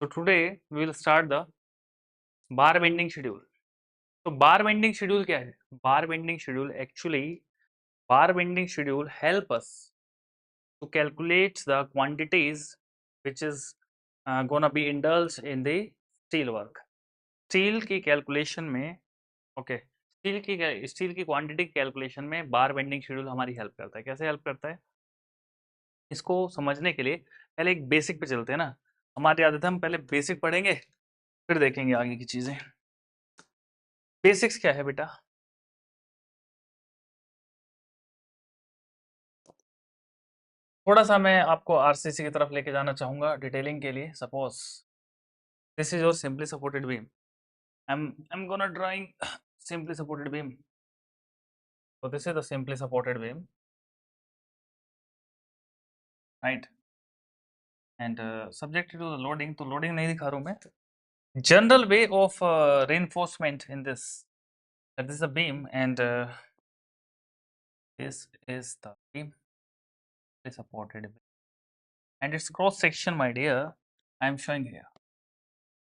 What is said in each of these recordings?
So today we will start the bar bending schedule. So bar bending schedule क्या है? Bar bending schedule actually bar bending schedule help us to calculate the quantities which is gonna be indulged in the steel work. Steel की calculation में steel की quantity calculation में बार bending schedule हमारी help करता है। कैसे हेल्प करता है? इसको समझने के लिए पहले एक बेसिक पे चलते हैं ना। हमारी आदत है हम पहले बेसिक पढ़ेंगे फिर देखेंगे आगे की चीजें। बेसिक्स क्या है बेटा? थोड़ा सा मैं आपको आरसीसी की तरफ लेके जाना चाहूंगा डिटेलिंग के लिए। Suppose this is your simply supported beam. I'm gonna drawing simply supported beam. So this is the simply supported beam, right? And subjected to the loading. तो loading नहीं दिखा रहा हूँ मैं। General way of reinforcement in this. That is the beam, and this is the beam supported beam. And its cross section, my dear, I am showing here.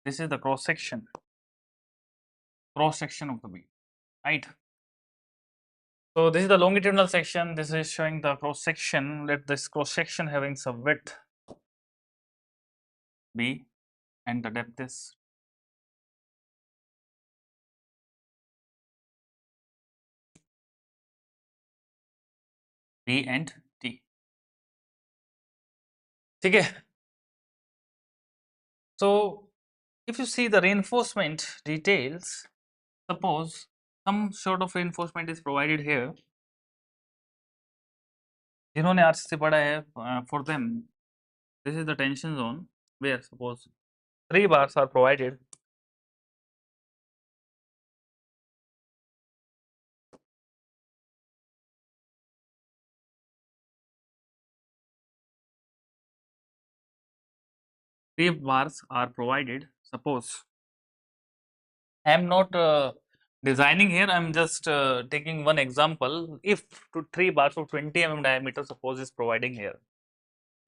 This is the cross section of the beam, right? So this is the longitudinal section. This is showing the cross section. Let this cross section having some width b, and the depth is b and t. ठीक है? So if you see the reinforcement details, suppose some sort of reinforcement is provided here. जिन्होंने RCC पढ़ा है, for them this is the tension zone where suppose 3 bars are provided. Three bars are provided. Suppose I am not designing here, I am just taking one example. If 3 bars of 20 mm diameter suppose is providing here,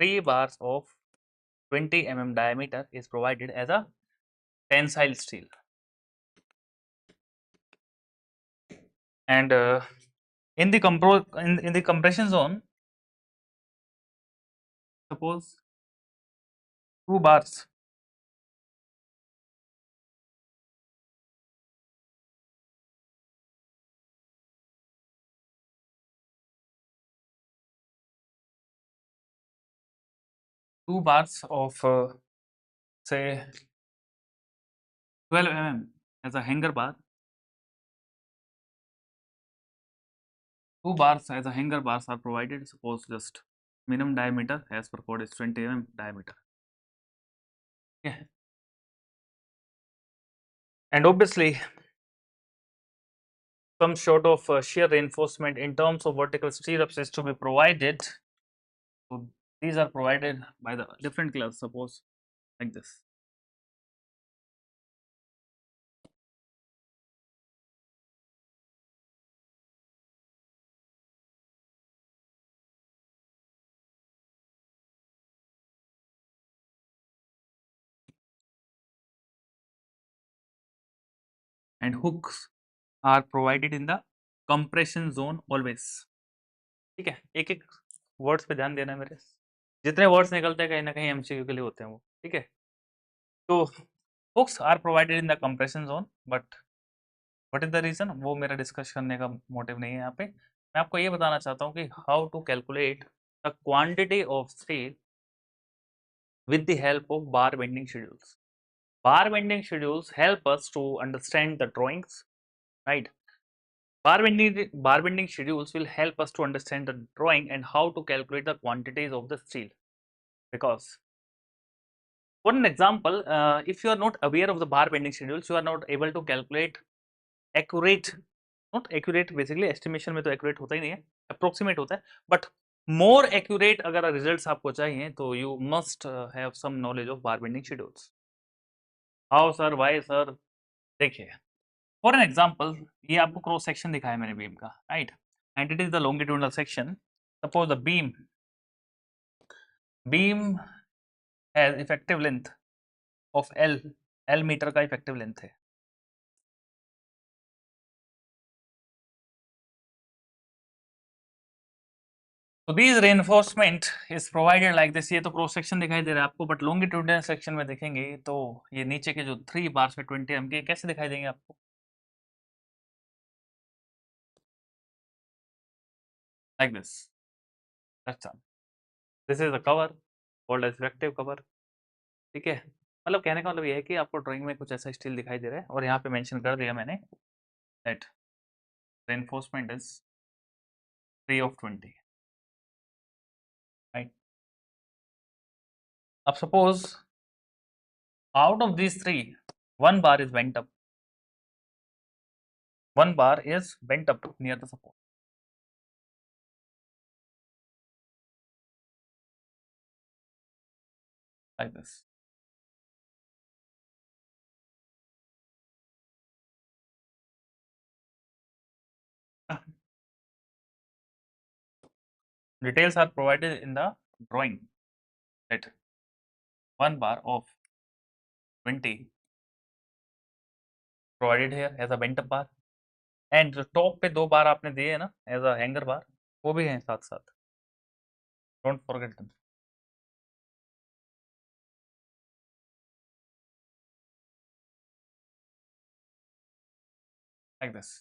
3 bars of 20 mm diameter is provided as a tensile steel, and in the compression zone, suppose 2 bars of say 12 mm as a hanger bar. 2 bars as a hanger bars are provided. Suppose just minimum diameter as per code is 20 mm diameter. Yeah. And obviously some sort of shear reinforcement in terms of vertical stirrups is to be provided. So these are provided by the different class, suppose like this. And hooks are provided in the compression zone always. ठीक है? एक एक words पे ध्यान देना है मेरे। जितने वर्ड्स निकलते हैं कहीं ना कहीं एमसीक्यू के लिए होते हैं वो। ठीक है? तो hooks are provided in the compression zone, but what is the reason, वो मेरा डिस्कस करने का मोटिव नहीं है यहाँ पे। मैं आपको ये बताना चाहता हूँ कि how to calculate the quantity of steel with the help of bar bending schedules. Bar bending schedules help us to understand the drawings, right? Bar bending schedules will help us to understand the drawing and how to calculate the quantities of the steel. Because for an example, if you are not aware of the bar bending schedules, you are not able to calculate accurate, not accurate basically estimation में तो accurate होता ही नहीं है, approximate होता है, but more accurate अगर results आपको चाहिए तो you must have some knowledge of bar bending schedules. How sir, why sir? देखिए, for an example, ये आपको क्रॉस सेक्शन दिखाया मैंने बीम का, right? And it is the longitudinal section. Suppose the beam has effective length of L metre का effective length है। तो these reinforcement is provided like this. ये तो क्रॉस सेक्शन दिखाई दे रहा है आपको, बट लॉन्गिट्यूडिनल सेक्शन में देखेंगे तो ये नीचे के जो 3 बार्स में 20 एम के कैसे दिखाई देंगे आपको, लाइक दिस। अच्छा, this is a cover called as reflective cover. ठीक है, मतलब कहने का मतलब ये है कि आपको ड्राइंग में कुछ ऐसा स्टील दिखाई दे रहा है और यहाँ पे मेंशन कर दिया मैंने that reinforcement is 3 of 20, right. अब suppose out of these 3 one bar is bent up, one bar is bent up near the support, like this. Details are provided in the drawing that one bar of 20 provided here as a bent up bar and जो top पे 2 बार आपने दिए है ना as a hanger बार, वो भी हैं साथ साथ, don't forget them, like this.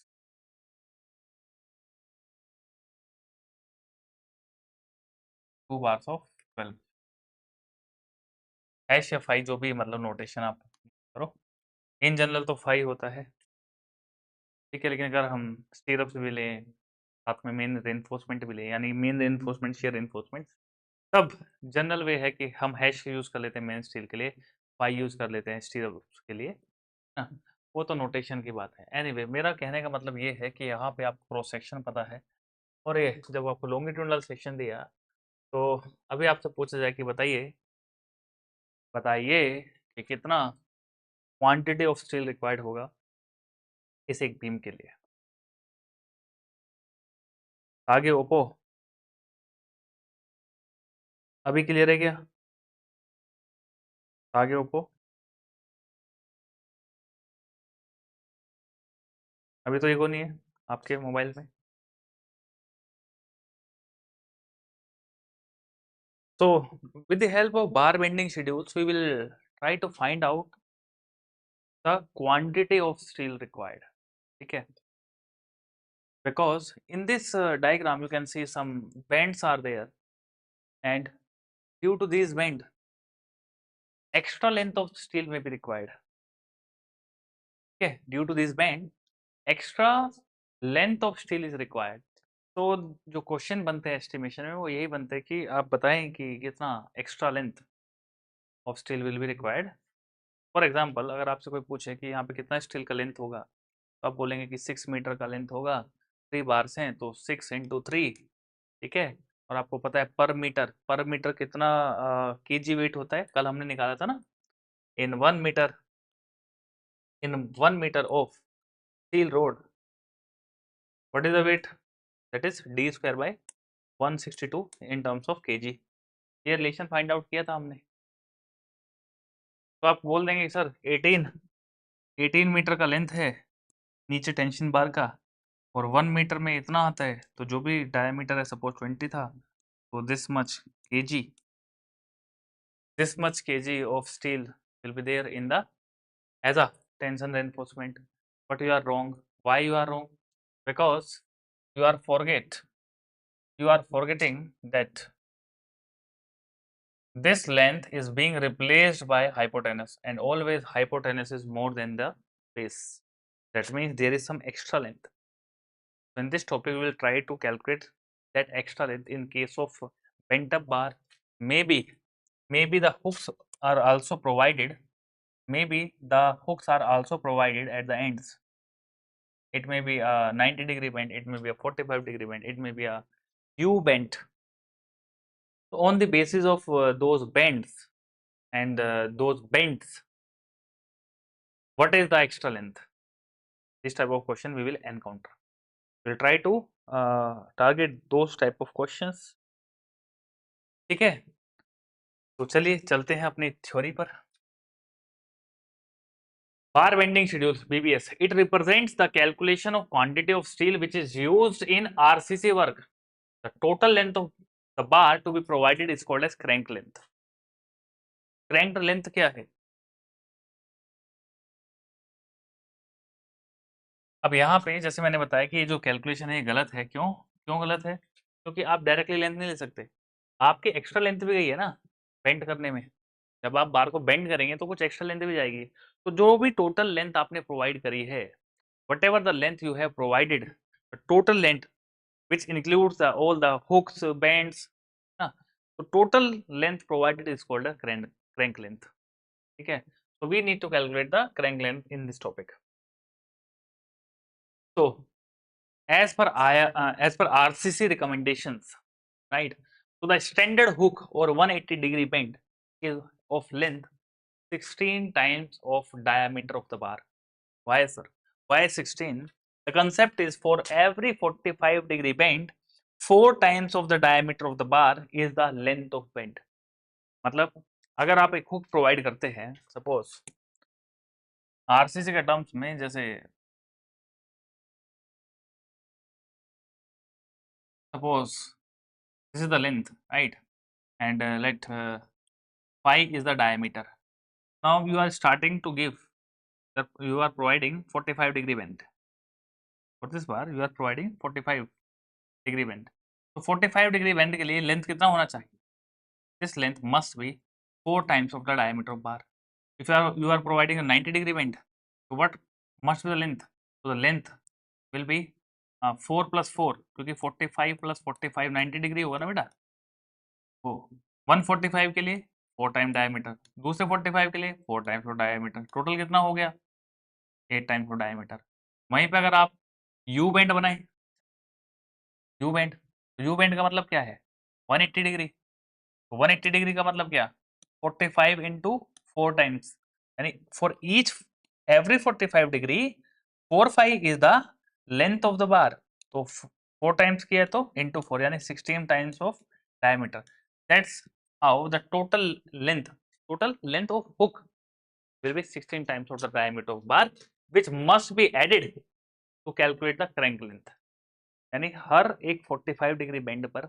2 bars of 12 hash या 5 जो भी मतलब नोटेशन आप करो, इन जनरल तो 5 होता है। ठीक है, लेकिन अगर हम स्टीरअप्स भी लें साथ में मेन रेनफोर्समेंट भी लें, यानी मेन रेनफोर्समेंट शेयर रेनफोर्समेंट, तब जनरल वे है कि हम हैश यूज कर लेते हैं मेन स्टील के लिए, 5 यूज कर लेते हैं स्टीरअप्स के लिए ना, वो तो नोटेशन की बात है। एनीवे मेरा कहने का मतलब ये है कि यहाँ पे आपको क्रॉस सेक्शन पता है और ये जब आपको लॉन्गिट्यूडनल सेक्शन दिया तो अभी आपसे पूछा जाए कि बताइए बताइए कि कितना क्वांटिटी ऑफ स्टील रिक्वायर्ड होगा इस एक बीम के लिए। आगे ओप्पो अभी क्लियर है क्या? आगे ओप्पो अभी तो ईगो नहीं है आपके मोबाइल में। So with the help of bar bending schedules, we will try to find out the quantity of steel required. Okay, because in this diagram you can see some bends are there, and due to these bend, extra length of steel may be required. Okay, due to this bend, extra length of steel is required. तो जो question बनते हैं estimation में वो यही बनते हैं कि आप बताएं कि कितना extra length of steel will be required. For example अगर आपसे कोई पूछे कि यहाँ पे कितना स्टील का लेंथ होगा, तो आप बोलेंगे कि 6 मीटर का लेंथ होगा, 3 बार्स हैं तो 6 into 3, ठीक है। और आपको पता है पर मीटर कितना केजी वेट होता है, कल हमने निकाला था ना, in 1 metre of steel rod what is the weight, that is d square by 162 in terms of kg. ये रिलेशन फाइंड आउट किया था हमने। तो आप बोल देंगे सर 18 मीटर का लेंथ है नीचे टेंशन बार का और 1 मीटर में इतना आता है, तो जो भी डायमीटर है सपोज 20 था, तो this much kg of steel will be there in the as a tension reinforcement. But you are wrong. Why you are wrong? Because you are forgetting that this length is being replaced by hypotenuse, and always hypotenuse is more than the base. That means there is some extra length. So in this topic we will try to calculate that extra length in case of bent up bar. Maybe the hooks are also provided, at the ends. It may be a 90-degree bend, it may be a 45-degree bend, it may be a U bend. So on the basis of those bends and those bends, what is the extra length? This type of question we will encounter. We'll try to target those type of questions. ठीक है, तो चलिए चलते हैं अपनी theory पर। bar bending schedule, BBS, it represents the calculation of quantity of steel which is used in RCC work. The total length of the bar to be provided is called as crank length. crank length क्या है? अब यहाँ पे जैसे मैंने बताया कि ये जो कैलकुलेशन है ये गलत है। क्यों क्यों गलत है? क्योंकि आप डायरेक्टली लेंथ नहीं ले सकते, आपकी एक्स्ट्रा लेंथ भी गई है ना बेंड करने में। जब आप बार को बेंड करेंगे तो कुछ एक्स्ट्रा लेंथ भी जाएगी। तो जो भी टोटल लेंथ आपने प्रोवाइड करी है, whatever the length you have provided, the total length which includes all the hooks, bends, ना, तो total length provided is called a crank length. ठीक है? So we need to calculate the crank length in this topic. So as per RCC recommendations, right? So the standard hook or 180-degree bend is of length 16 times of diameter of the bar. Why, sir? Why 16? The concept is for every 45-degree bend, 4 times of the diameter of the bar is the length of bend. मतलब अगर आप एक hook provide करते हैं, suppose RCC के terms में, जैसे suppose this is the length, right? And let phi is the diameter. Now you are starting to give that you are providing 45-degree bend. For this bar you are providing 45-degree bend. तो 45-degree bend के लिए length कितना होना चाहिए? This length must be 4 times of the diameter of bar. If you are providing a 90-degree bend, so what must be the length? So the length will be 4 plus 4, क्योंकि 45 plus 45 90 degree होगा ना बेटा। वो 145 के लिए 4 time diameter, दूसरे 45 के लिए 4 टाइम्स ऑफ डायमीटर, टोटल कितना हो गया? 8 टाइम्स ऑफ डायमीटर। वहीं पे अगर आप यू बेंड बनाए, यू बेंड का मतलब क्या है? 180 डिग्री। तो 180 डिग्री का मतलब क्या? 45 इंटू 4 टाइम्स, यानी for each every 45 degree 45 is the length of the bar. तो 4 टाइम्स किया तो इंटू 4, यानी 16 times of diameter. That's how the total length of hook will be 16 times of the diameter of bar, which must be added to calculate the crank length. यानी हर एक 45 degree bend पर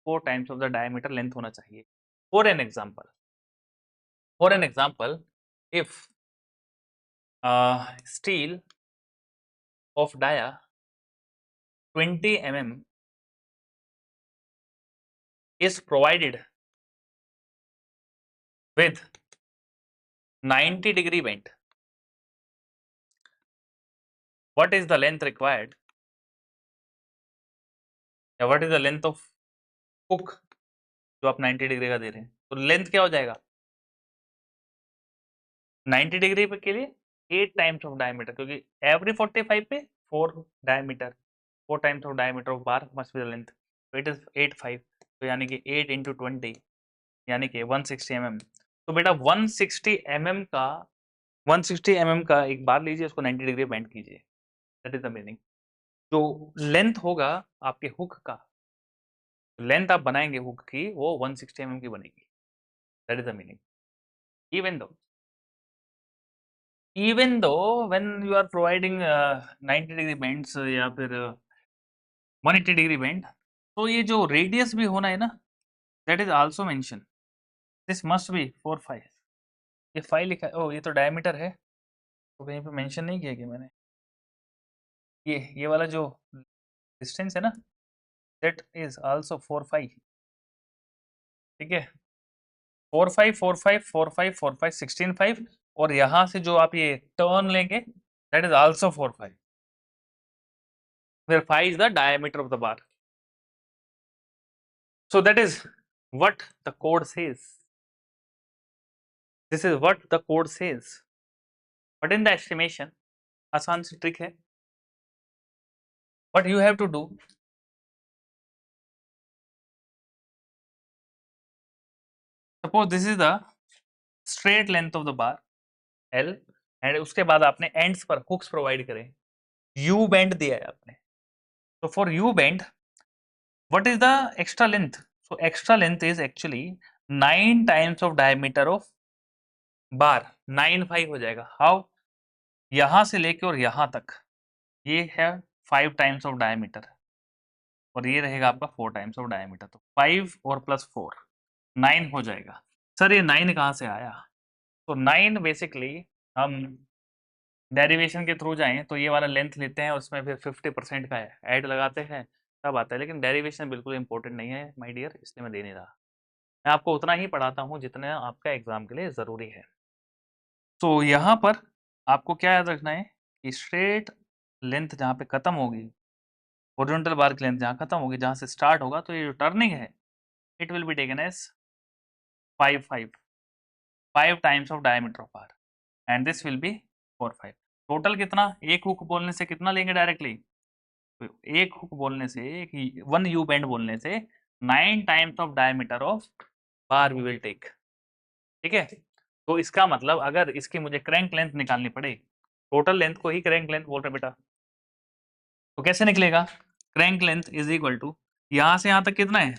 4 times of the diameter length होना चाहिए। For an example, if steel of dia 20 mm is provided with 90-degree bend, what is the length required? What is the length of hook जो आप 90 degree का दे रहे हैं? तो length क्या हो जाएगा? 90 डिग्री के लिए 8 टाइम्स ऑफ डायमीटर, क्योंकि एवरी 45 पे 4 diameter, 4 times of diameter of bar must be the length. तो इट इज 85, तो यानी कि 8 इंटू 20 यानी कि 160 mm। तो बेटा 160 mm का एक बार लीजिए, उसको 90 डिग्री बेंड कीजिए, दैट इज द मीनिंग। जो लेंथ होगा आपके हुक का, लेंथ आप बनाएंगे हुक की, वो 160 mm की बनेगी, that is the meaning. even though when you are providing 90 degree bends या फिर 180 डिग्री बेंड, तो ये जो रेडियस भी होना है ना, that is also mention, this must be 4 5। ये 5 लिखा है, ओ ये तो डायमीटर है, तो कहीं पे मेंशन नहीं किया कि मैंने ये वाला जो डिस्टेंस है ना, दैट इज आल्सो 4 5। ठीक है, 4 5 4 5 4 5 4 5 16 5, और यहाँ से जो आप ये टर्न लेंगे, that is also 4 5, where 5 is the diameter of the bar. So that is what the code says. This is what the code says. But in the estimation, आसान सी trick है. What you have to do, suppose this is the straight length of the bar L, and उसके बाद आपने ends पर hooks provide करे, U bend दिया है आपने, so for U bend, what is the extra length? So extra length is actually 9 times of diameter of bar, 9 5 हो जाएगा। How? यहां से लेके और यहां तक ये है 5 टाइम्स ऑफ डायमीटर और ये रहेगा आपका 4 टाइम्स ऑफ डायमीटर। तो 5 और प्लस 4 9 हो जाएगा। सर ये 9 कहाँ से आया? तो 9 बेसिकली हम डेरिवेशन के थ्रू जाएं तो ये वाला लेंथ लेते हैं, उसमें फिर 50% का ऐड लगाते हैं तब आता है। लेकिन डेरिवेशन बिल्कुल इंपॉर्टेंट नहीं है माय डियर, इसलिए मैं दे नहीं रहा। मैं आपको उतना ही पढ़ाता हूँ जितना आपका एग्जाम के लिए ज़रूरी है। तो यहाँ पर आपको क्या याद रखना है कि स्ट्रेट लेंथ जहाँ पे खत्म होगी, हॉरिजॉन्टल बार की लेंथ जहाँ खत्म होगी, जहाँ से स्टार्ट होगा, तो ये जो टर्निंग है it will be taken as 5 times of diameter of R and this will be 4 5। Total कितना? एक हुक बोलने से कितना लेंगे डायरेक्टली? तो एक हुक बोलने से, एक 1 यू बेंड बोलने से 9 times of diameter of bar we will take. ठीक है, तो इसका मतलब अगर इसकी मुझे क्रैंक लेंथ निकालनी पड़े, टोटल लेंथ को ही क्रैंक लेंथ बोल रहे बेटा, तो कैसे निकलेगा? Crank length is equal to यहां से यहां तक कितना है?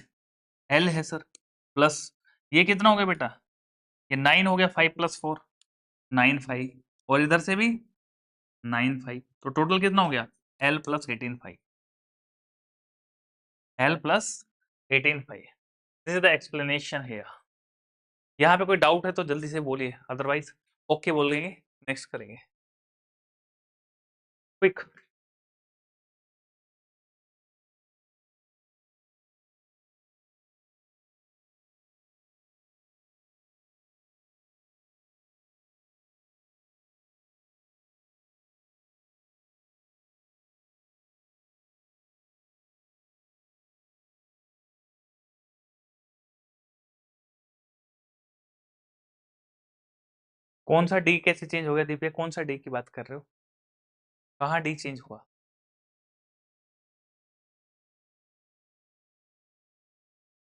एल है सर, प्लस ये कितना हो गया बेटा? ये 9 हो गया, 5 प्लस 4 9 5, और इधर से भी 9 5, तो टोटल कितना हो गया? L plus 18 5, L plus 18 5। This is the explanation here. यहाँ पे कोई डाउट है तो जल्दी से बोलिए, अदरवाइज ओके बोलेंगे, नेक्स्ट करेंगे क्विक। कौन सा डी कैसे चेंज हो गया दीपिका? कौन सा डी की बात कर रहे हो? कहाँ डी चेंज हुआ?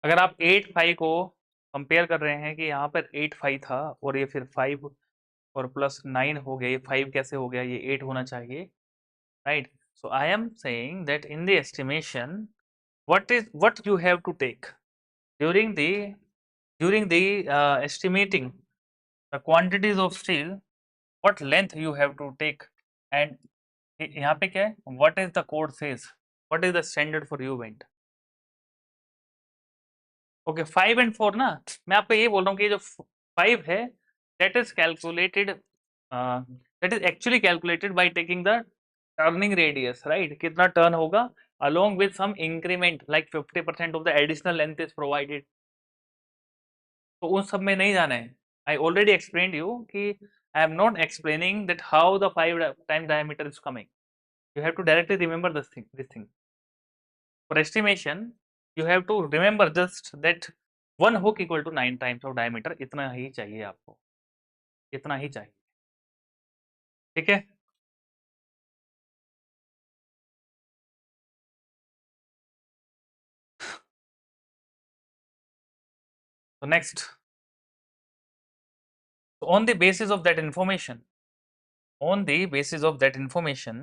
अगर आप 8 5 को कंपेयर कर रहे हैं कि यहाँ पर 8 5 था और ये फिर 5 और प्लस 9 हो गया, ये 5 कैसे हो गया? ये 8 होना चाहिए, right? So I am saying that in the estimation what you have to take during the estimating the quantities of steel, what length you have to take, and यहाँ पे क्या है? what is the code says, what is the standard for you bend? Okay 5 and 4 ना, मैं आपको ये बोल रहा हूँ कि जो 5 है that is calculated, that is actually calculated by taking the turning radius, right? कितना टर्न होगा along with some increment like 50% of the additional length is provided। तो उन सब में नहीं जाना है। आई ऑलरेडी एक्सप्लेन्ड यू कि I am not explaining that how the 5 time diameter is coming. You have to directly remember this thing for estimation। you have to remember just that one hook equal to 9 times of diameter, इतना ही चाहिए आपको, इतना ही चाहिए। ठीक है, तो next, on the basis of that information, on the basis of that information,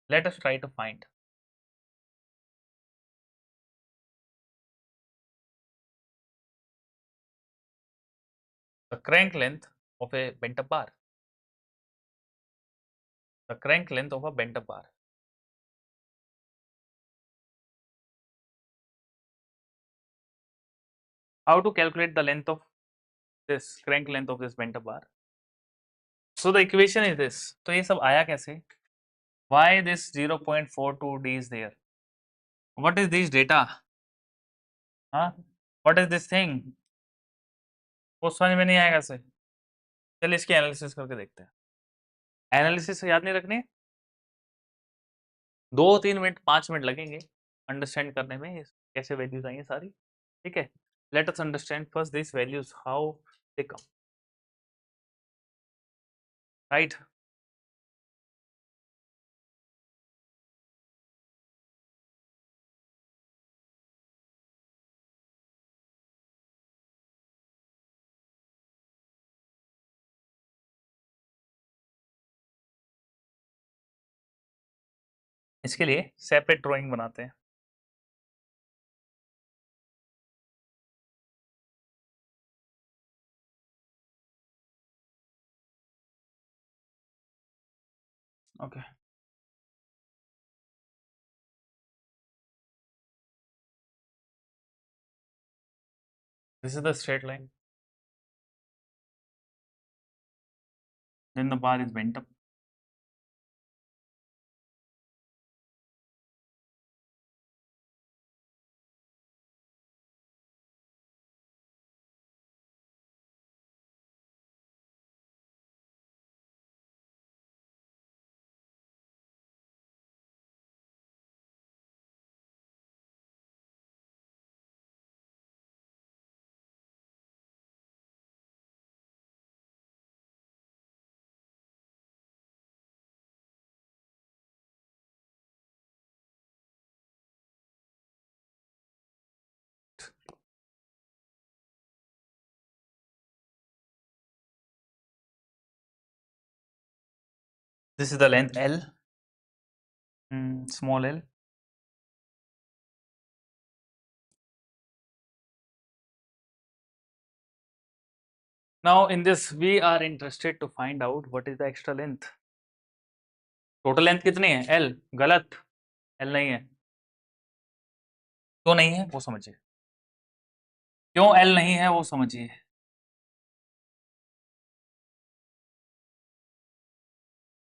let us try to find the crank length of a bent up bar, the crank length of a bent up bar। How to calculate the length of this crank length of this bent up bar? So the equation is this। तो ये सब आया कैसे? Why this 0.42 d is there? What is this data? हाँ, what is this thing? वो समझ में नहीं आएगा सर। चलिए इसकी एनालिसिस करके देखते हैं। एनालिसिस याद नहीं रखनी, 2-3 मिनट 5 मिनट लगेंगे अंडरस्टैंड करने में कैसे वैल्यूज आई हैं सारी। ठीक है, let us understand first this values how they come, right? इसके लिए सेपरेट ड्राइंग बनाते हैं। Okay this is the straight line then the bar is bent up. This is the length L, small l. Now in this we are interested to find out what is the extra length. Total length कितनी है? L. गलत, L नहीं है। क्यों नहीं है वो समझिए, क्यों L नहीं है वो समझिए।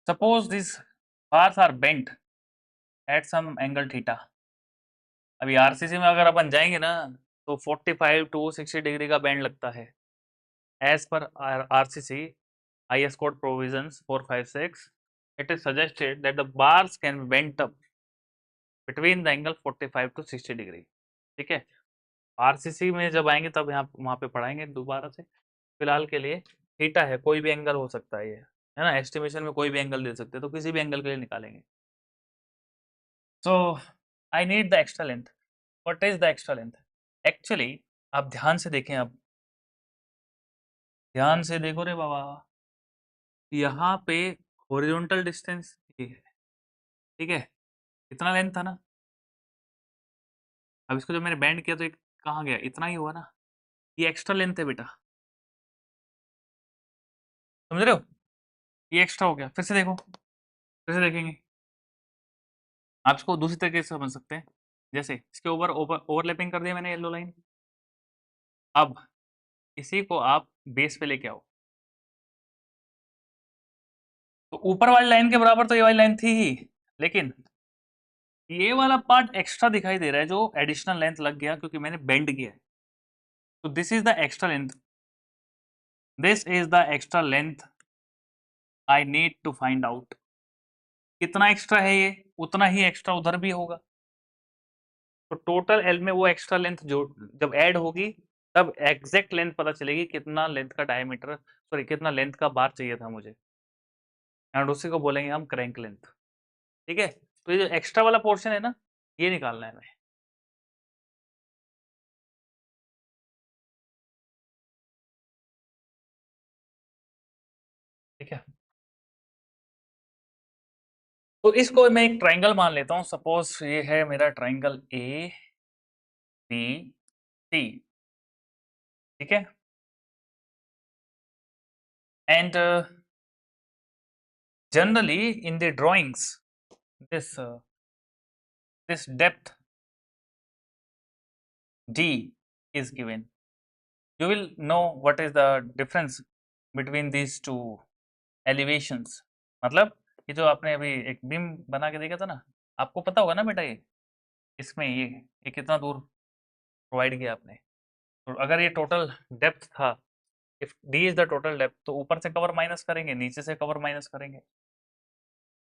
Suppose these bars are bent at some angle theta. अभी आरसीसी में अगर अपन जाएंगे ना तो 45 to 60 डिग्री का बैंड लगता है एज पर RCC IS code provisions 456. It is suggested that the bars can be bent up between the angle 45 to 60 degree. ठीक है, आरसीसी में जब आएंगे तब यहाँ वहाँ पे पढ़ाएंगे दोबारा से। फिलहाल के लिए थीटा है, कोई भी एंगल हो सकता है ये, है ना, एस्टिमेशन में कोई भी एंगल दे सकते हैं, तो किसी भी एंगल के लिए निकालेंगे। So I need the extra length. What is the extra length? Actually आप ध्यान से देखें, अब ध्यान से देखो रे बाबा, यहाँ पे हॉरिजॉन्टल डिस्टेंस ये है, ठीक है, इतना लेंथ था ना। अब इसको जब मैंने बैंड किया तो एक कहाँ गया? इतना ही हुआ ना, ये एक्स्ट्रा लेंथ है बेटा, समझ रहे हो? ये एक्स्ट्रा हो गया। फिर से देखो, फिर से देखेंगे, आप इसको दूसरी तरीके से समझ सकते हैं। जैसे इसके ऊपर ओवरलैपिंग कर दिया मैंने येलो लाइन, अब इसी को आप बेस पे लेके आओ, तो ऊपर वाली लाइन के बराबर तो ये वाली लाइन थी ही, लेकिन ये वाला पार्ट एक्स्ट्रा दिखाई दे रहा है जो एडिशनल लेंथ लग गया क्योंकि मैंने बेंड किया है। तो this is the extra length, this is the extra length I need to find out. कितना एक्स्ट्रा है ये, उतना ही एक्स्ट्रा उधर भी होगा। तो टोटल एल में वो एक्स्ट्रा लेंथ जो जब ऐड होगी तब एग्जैक्ट लेंथ पता चलेगी कितना लेंथ का डायमीटर, सॉरी कितना लेंथ का बार चाहिए था मुझे, एंड उसी को बोलेंगे हम क्रैंक लेंथ। ठीक है, तो ये जो एक्स्ट्रा वाला पोर्शन है ना, ये निकालना है हमें। ठीक है, तो इसको मैं एक ट्राइंगल मान लेता हूँ। सपोज ये है मेरा ट्राइंगल ए बी सी, ठीक है, and generally in the drawings this depth d is given. You will know what is the difference between these two elevations. मतलब ये जो आपने अभी एक बीम बना के देखा था ना, आपको पता होगा ना बेटा, ये इसमें ये कितना दूर प्रोवाइड किया आपने। तो अगर ये टोटल डेप्थ था, if D is the total depth, तो ऊपर से कवर माइनस करेंगे, नीचे से कवर माइनस करेंगे।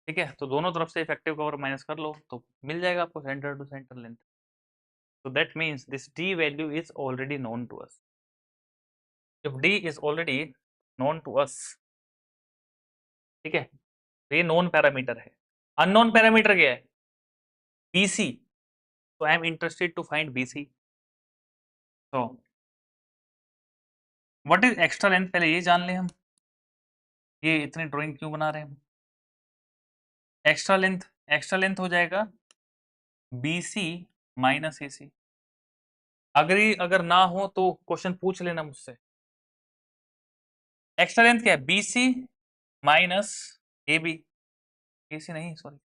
ठीक है, तो दोनों तरफ से इफेक्टिव कवर माइनस कर लो तो मिल जाएगा आपको centre to centre length. So that means this d value is already known to us. If d is already known to us, ठीक है, तो ये नोन पैरामीटर है। अननोन पैरामीटर क्या है? BC. So I am interested to find BC. So what is extra length, पहले ये जान ले हम, ये इतनी ड्राइंग क्यों बना रहे हैं हम। एक्स्ट्रा लेंथ हो जाएगा BC माइनस AC। अगर ना हो तो क्वेश्चन पूछ लेना मुझसे। एक्स्ट्रा लेंथ क्या है? BC minus AB। AC नहीं, सॉरी,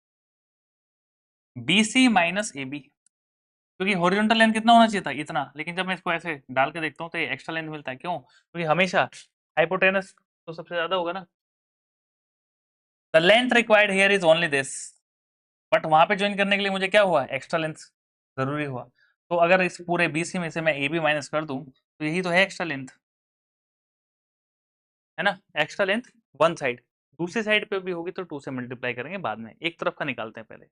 BC माइनस AB, क्योंकि हॉरिजॉन्टल लेंथ कितना होना चाहिए था, इतना, लेकिन जब मैं इसको ऐसे डाल के देखता हूँ तो ये एक्स्ट्रा लेंथ मिलता है। क्यों? क्योंकि हमेशा हाइपोटेनस तो सबसे ज्यादा होगा ना। The length required here is only this, but वहां पे ज्वाइन करने के लिए मुझे क्या हुआ, एक्स्ट्रा लेंथ जरूरी हुआ। तो अगर इस पूरे BC में से मैं AB माइनस कर दूं तो यही तो है एक्स्ट्रा लेंथ, है ना। एक्स्ट्रा लेंथ वन साइड, दूसरी साइड पे भी होगी तो 2 से मल्टीप्लाई करेंगे बाद में, एक तरफ का निकालते हैं पहले।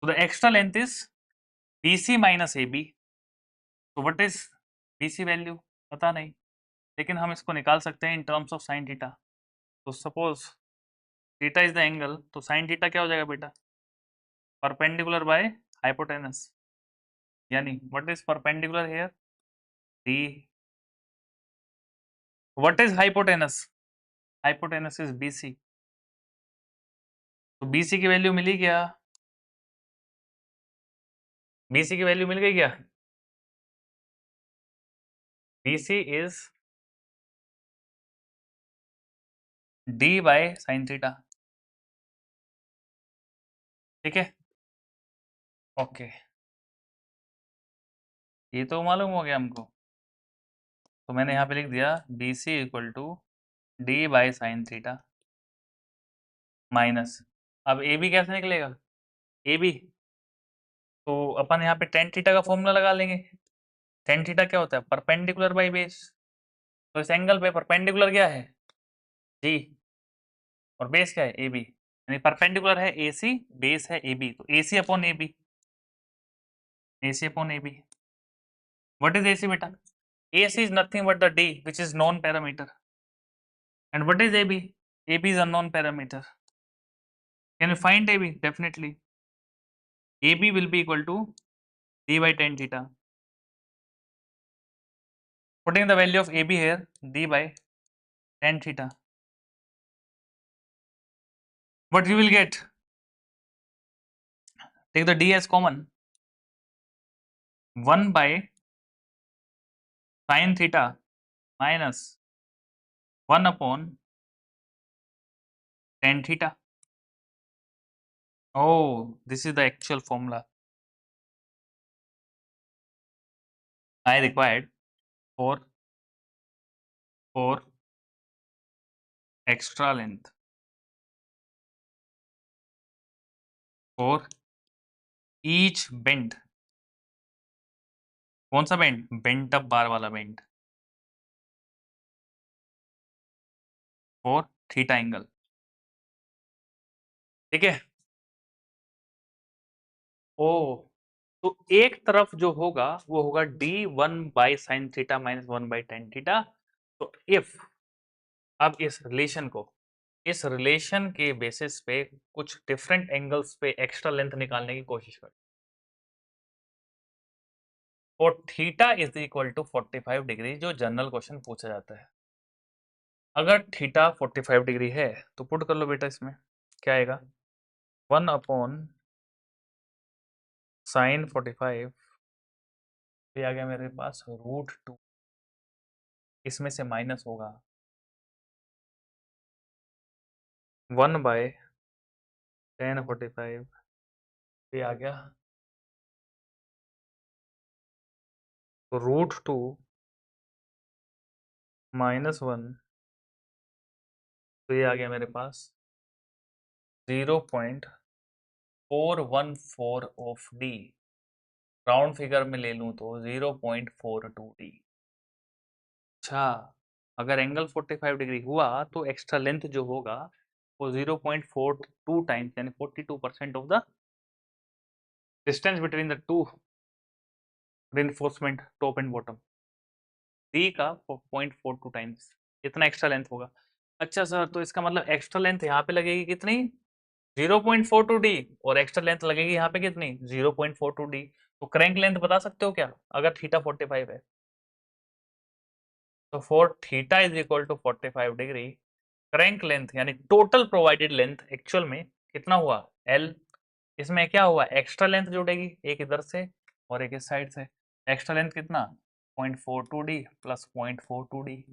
तो the extra length is BC minus AB। तो व्हाट इज BC वैल्यू, पता नहीं, लेकिन हम इसको निकाल सकते हैं in terms of sine theta. तो suppose theta is the angle, तो साइन थीटा क्या हो जाएगा बेटा, परपेंडिकुलर बाय हाइपोटेनस, यानी what is perpendicular here, D। What is hypotenuse, hypotenuse is BC। तो BC की वैल्यू मिली क्या, BC की वैल्यू मिल गई क्या, BC is D by sine theta, ठीक है, ओके, ये तो मालूम हो गया हमको। तो मैंने यहाँ पे लिख दिया BC equal to D by sine theta minus, अब AB कैसे निकलेगा, AB, तो अपन यहाँ पे टेन थीटा का फॉर्मूला लगा लेंगे। टेन थीटा क्या होता है, परपेंडिकुलर बाय बेस, तो इस एंगल पे परपेंडिकुलर क्या है, G, और बेस क्या है AB, यानी परपेंडिकुलर है AC, बेस है AB, तो AC upon AB, AC upon AB। What is AC बेटा, AC is nothing but the D which is known parameter, and what is AB, AB is unknown parameter। Can you find AB? Definitely AB will be equal to D by tan theta, putting the value of AB here, D by tan theta, what you will get, take the D as common, 1 by sin theta minus 1 upon tan theta। Oh, this is the actual formula I required for extra length for each bend। कौन सा bend, bent up बार वाला bend, for theta angle, ठीक है। ओ, तो एक तरफ जो होगा वो होगा D1 by sine theta minus 1 by tan theta. तो इफ, अब इस रिलेशन के बेसिस पे कुछ डिफरेंट एंगल्स पे एक्स्ट्रा लेंथ निकालने की कोशिश कर, और theta is equal to 45 degree, जो जनरल क्वेश्चन पूछा जाता है। अगर थीटा 45 डिग्री है तो पुट कर लो बेटा, इसमें क्या आएगा, 1 अपॉन साइन 45, ये आ गया मेरे पास √2, इसमें से माइनस होगा 1 बाय tan 45, ये आ गया तो √2 -1, तो ये आ गया मेरे पास 0.414 ऑफ D, राउंड फिगर में ले लूं तो 0.42 D। अच्छा, अगर एंगल 45 डिग्री हुआ तो एक्स्ट्रा लेंथ जो होगा वो 0.42 टाइम्स, यानी 42% of the distance between the to reinforcement top and bottom, D का 0.42 टाइम्स, इतना एक्स्ट्रा लेंथ होगा। अच्छा सर, तो इसका मतलब एक्स्ट्रा लेंथ यहाँ पे लगेगी कितनी, 0.42 डी, और एक्स्ट्रा लेंथ लगेगी यहाँ पे कितनी, 0.42 डी। तो क्रैंक लेंथ बता सकते हो क्या, अगर थीटा 45 है तो for theta is equal to 45 degree, crank length यानी टोटल प्रोवाइडेड लेंथ एक्चुअल में कितना हुआ, एल। इसमें क्या हुआ, एक्स्ट्रा लेंथ जुड़ेगी, एक इधर से और एक इस साइड से, एक्स्ट्रा लेंथ कितना, 0.42 D plus 0.42 D.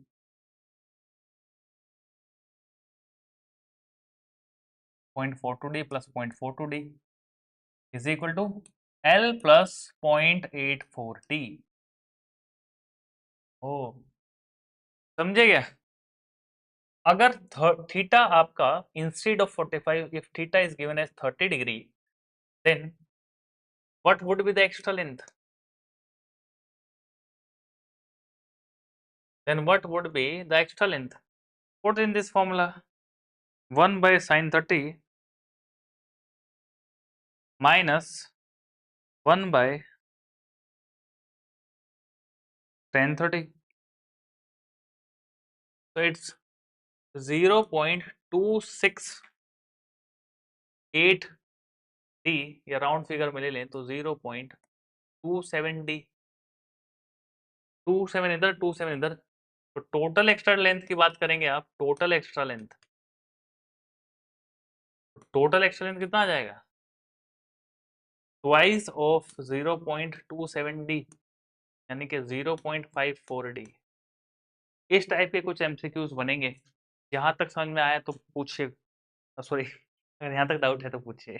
0.42d plus 0.42d is equal to L plus 0.84d। ओ, समझे क्या? अगर थीटा आपका instead of 45, if theta is given as 30 degree, then what would be the extra length? Then what would be the extra length? Put in this formula, 1 by sin 30 minus 1 by tan 30, so it's 0.268d, या round figure में ले लें तो 0.27d, 27 इधर 27 इधर, तो total extra length की बात करेंगे आप, total extra length, total extra length कितना आ जाएगा? ट्वाइस ऑफ 0.27d, यानी कि 0.54d। इस टाइप के कुछ एमसीक्यूज बनेंगे। यहाँ तक समझ में आया तो पूछिए, सॉरी अगर यहाँ तक डाउट है तो पूछिए।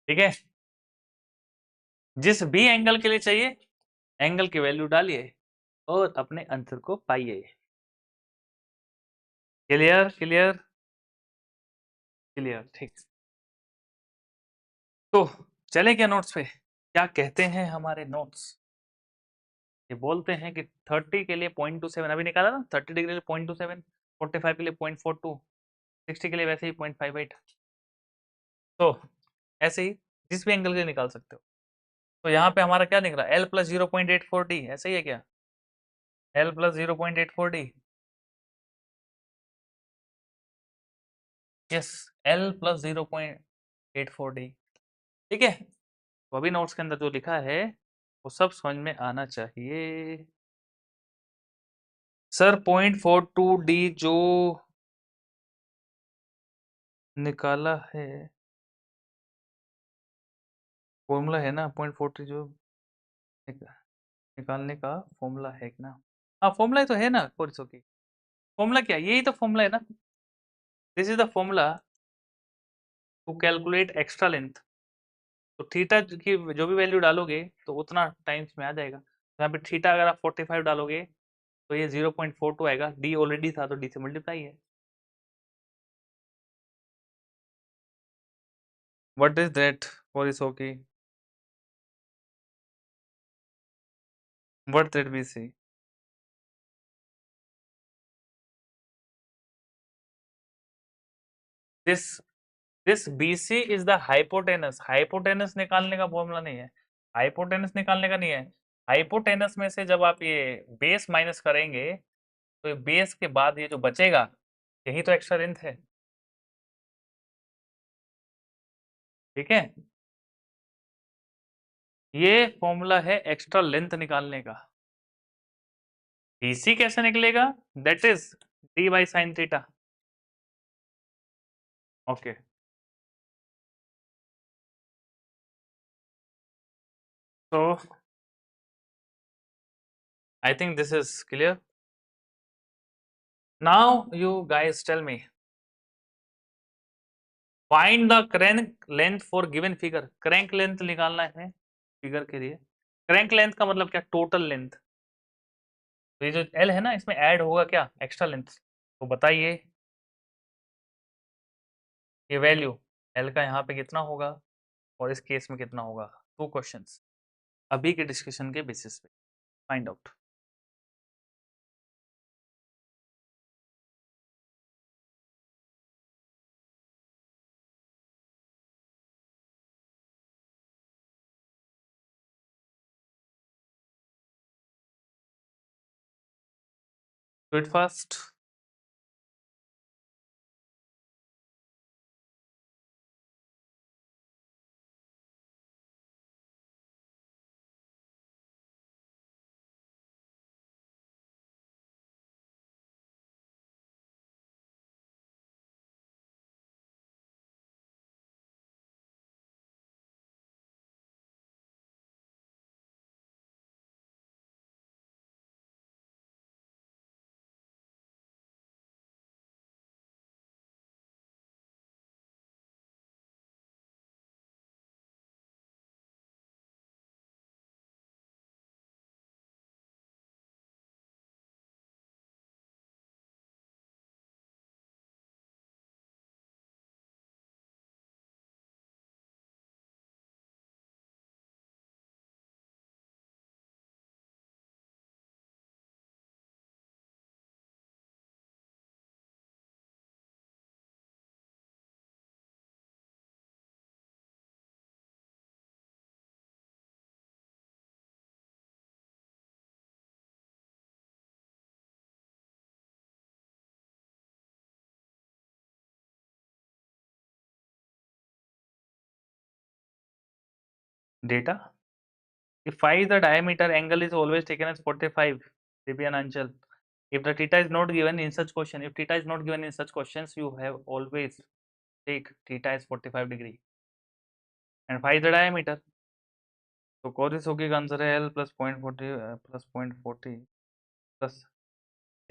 ठीक है, जिस भी एंगल के लिए चाहिए एंगल की वैल्यू डालिए और अपने आंसर को पाइए। क्लियर क्लियर क्लियर, ठीक। तो चले क्या नोट्स पे? क्या कहते हैं हमारे नोट्स? ये बोलते हैं कि 30 के लिए 0.27 अभी निकाला ना, 30 डिग्री के लिए 0.27, 45 के लिए 0.42, 60 के लिए वैसे ही 0.58। तो ऐसे ही जिस भी एंगल के लिए निकाल सकते हो। तो यहाँ पे हमारा क्या निकला? L प्लस 0.84d, ऐसा ही है क्या? L plus 0.84d, yes, L plus 0.84d। ठीक है, तो अभी नोट्स के अंदर जो लिखा है वो सब समझ में आना चाहिए। सर 0.42d जो निकाला है, फॉर्मूला है ना 0.42 जो निकालने का फॉर्मूला है ना? हाँ फॉर्मूला तो है ना कोर्स की। फॉर्मूला क्या, यही तो फॉर्मूला है ना, this is the formula to calculate extra length. तो थीटा की जो भी वैल्यू डालोगे तो उतना टाइम्स में आ जाएगा। तो यहाँ पे थीटा अगर आप 45 डालोगे तो ये 0.42 आएगा, डी ऑलरेडी था तो डी से मल्टीप्लाई है। व्हाट इज दैट फॉर इस okay, what that we see? This this BC is the hypotenuse. Hypotenuse निकालने का फॉर्मूला नहीं है, हाइपोटेनस निकालने का नहीं है। हाइपोटेनस में से जब आप ये बेस माइनस करेंगे तो बेस के बाद ये जो बचेगा यही तो एक्स्ट्रा लेंथ है। ठीक है, ये फॉर्मूला है एक्स्ट्रा लेंथ निकालने का। BC कैसे निकलेगा? That is d by sine theta. Okay, so I think this is clear. Now you guys tell me, find the crank length for given figure। Crank length निकालना है figure के लिए। Crank length का मतलब क्या? Total length. तो ये जो L है ना इसमें ऐड होगा क्या? Extra length. तो बताइए ये वैल्यू L का यहाँ पे कितना होगा और इस केस में कितना होगा? 2 क्वेश्चंस अभी के डिस्कशन के बेसिस पे find out. Do it fast. data. If phi is the diameter, angle is always taken as 45. Dipi and Anchal. If the theta is not given in such question, if theta is not given in such questions, you have always take theta as 45 degree. And phi is the diameter. तो कोरिसोकी का answer है L plus 0.40 plus 0.40 plus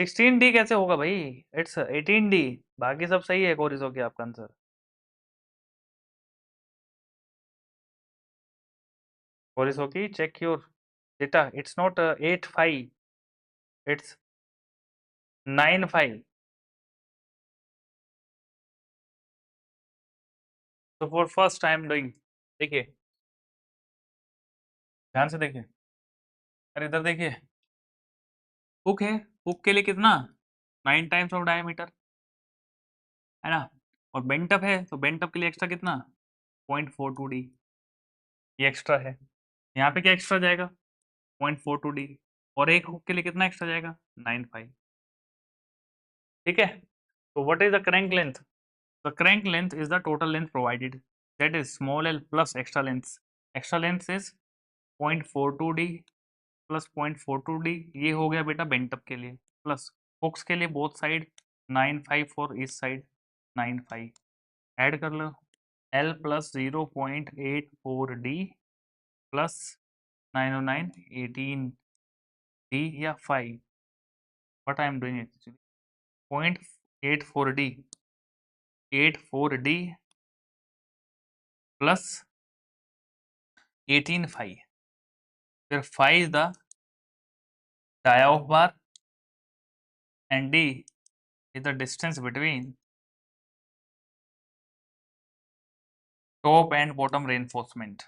16D कैसे होगा भाई? It's 18D. बाकी सब सही है कोरिसोकी आपका answer. कोरिसोकी check your data. It's not 8 phi. It's 9 phi. So for first time doing. देखिए ध्यान से देखिए. अरे इधर देखिए. हुक है. हुक के लिए कितना? 9 टाइम्स ऑफ डायमीटर है ना. और बेंटअप है तो बेंटअप के लिए एक्स्ट्रा कितना? 0.42D. ये एक्स्ट्रा है. यहाँ पे क्या एक्स्ट्रा जाएगा? 0.42D. और एक हुक के लिए कितना एक्स्ट्रा जाएगा? 9.5. ठीक है. तो what is the crank length? The crank length is the total length provided, that is small L plus extra length. Extra length is 0.42D plus 0.42D. ये हो गया बेटा बेंटअप के लिए. प्लस हुक्स के लिए बोथ साइड 9.5 और इस साइड 9.5. ऐड कर लो. L plus 0.84D plus 909 18D या 5. What I am doing actually 0.84D 84D plus 18 phi. Where phi is the dia of bar and D is the distance between top and bottom reinforcement.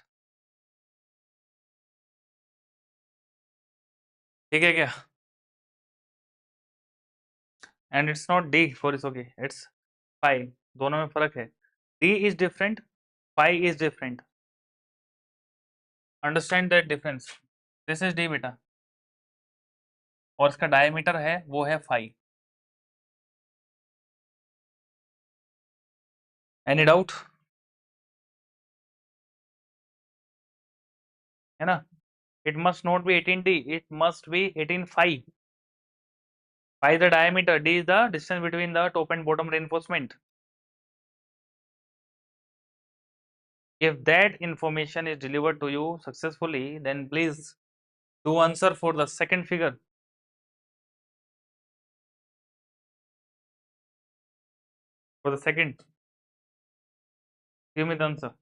ठीक है क्या? And it's not D for is okay. It's phi. दोनों में फर्क है. D is different. Phi is different. Understand that difference. This is D बेटा. और इसका डायमीटर है वो है phi. Any doubt? है ना. It must not be 18D. It must be 18 phi. Phi the diameter. D is the distance between the top and bottom reinforcement. If that information is delivered to you successfully, then please do answer for the second figure. For the second, give me the answer.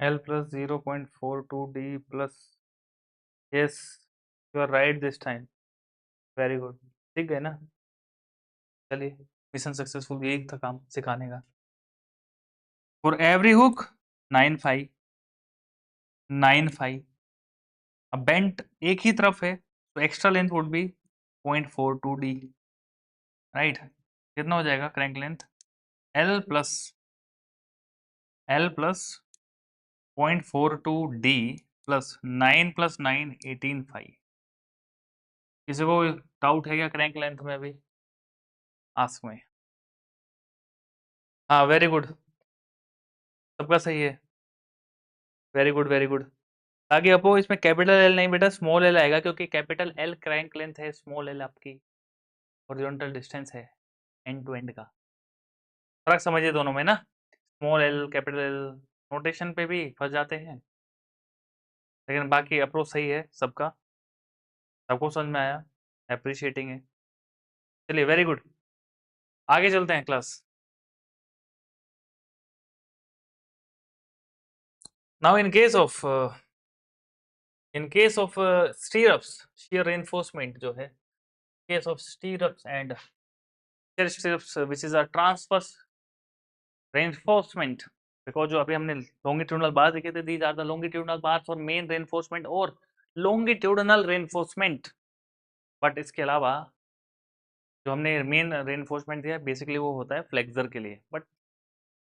L plus 0.42D plus. Yes, you are right this time. Very good. ठीक है ना. चलिए mission successful. यही था काम सिखाने का. For every hook 9 phi 9 phi. अब बेंट एक ही तरफ है तो extra length would be 0.42D. Right. कितना हो जाएगा crank length? L plus 0.42D plus 9 plus 9 18 phi. किसी को डाउट है क्या क्रैंक लेंथ में? अभी आस्क में. हाँ वेरी गुड. सबका सही है. Very good very good. आगे अपो इसमें कैपिटल एल नहीं बेटा स्मॉल एल आएगा क्योंकि कैपिटल एल क्रैंक लेंथ है, स्मॉल एल आपकी हॉरिजॉन्टल डिस्टेंस है एंड टू एंड का. फर्क समझिए दोनों में ना. Small L capital L notation पे भी फंस जाते हैं, लेकिन बाकी अप्रोच सही है सबका. सबको समझ में आया. अप्रिशिएटिंग है. चलिए वेरी गुड. आगे चलते हैं class. Now in case of stirrups, shear reinforcement जो है, case of stirrups and shear stirrups which is a transverse reinforcement, because जो अभी हमने longitudinal bars देखे थे, these are the longitudinal bars for main reinforcement or longitudinal reinforcement. But इसके अलावा जो हमने मेन रेनफोर्समेंट दिया बेसिकली वो होता है फ्लेक्सर के लिए, बट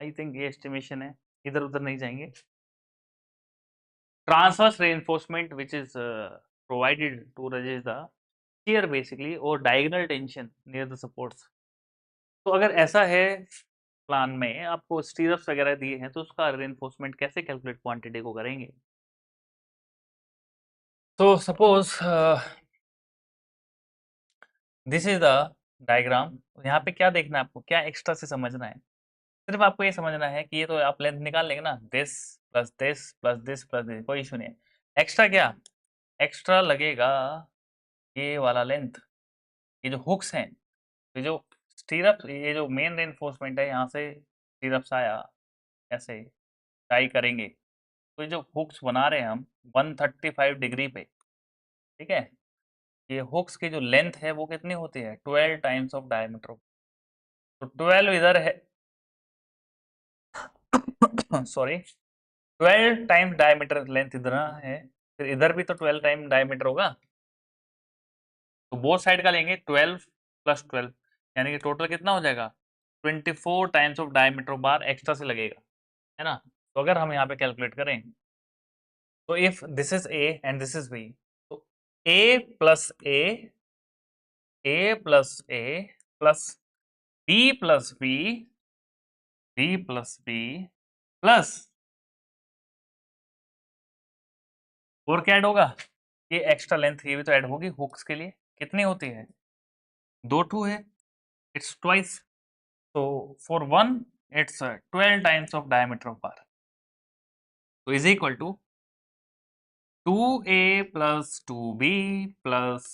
आई थिंक ये एस्टिमेशन है, इधर उधर नहीं जाएंगे। Transverse reinforcement which is provided to resist the shear basically और diagonal tension near the supports. तो अगर ऐसा है प्लान में आपको स्टीरअप्स वगैरह दिए हैं तो उसका रेनफोर्समेंट कैसे कैलकुलेट क्वांटिटी को करेंगे? तो suppose this is the diagram. यहाँ पे क्या देखना है आपको, क्या एक्स्ट्रा से समझना है? सिर्फ आपको ये समझना है कि ये तो आप लेंथ निकाल लेंगे ना, this plus this plus this plus this, कोई इशू नहीं है। एक्स्ट्रा क्या? एक्स्ट्रा लगेगा ये वाला लेंथ, ये जो हुक्स हैं, ये जो स्टीरअप, ये जो मेन रेनफोर्समेंट है यहाँ से स्टीरअप्स आया ऐसे टाई करेंगे, तो ये जो हुक्स बना रहे हैं हम 135 डिग्री पे, ठीक है, ये हुक्स की जो लेंथ है वो कितनी होती है? 12 टाइम्स ऑफ डायमीटर। तो 12 इधर है सॉरी 12 टाइम्स डायमीटर लेंथ इधर है, फिर इधर भी तो 12 टाइम डायमीटर होगा, तो बोथ साइड का लेंगे 12 प्लस 12, यानी कि टोटल कितना हो जाएगा? 24 times of diameter bar extra से लगेगा, है ना? तो अगर हम यहाँ पे कैलकुलेट करें, तो if this is A and this is B, तो A plus A plus A plus B plus B, B plus B plus और क्या ऐड होगा? ये एक्स्ट्रा लेंथ ये भी तो ऐड होगी हुक्स के लिए, कितनी होती है? 2 है, it's twice, so for one it's 12 times of diameter of bar, so is equal to 2a plus 2b plus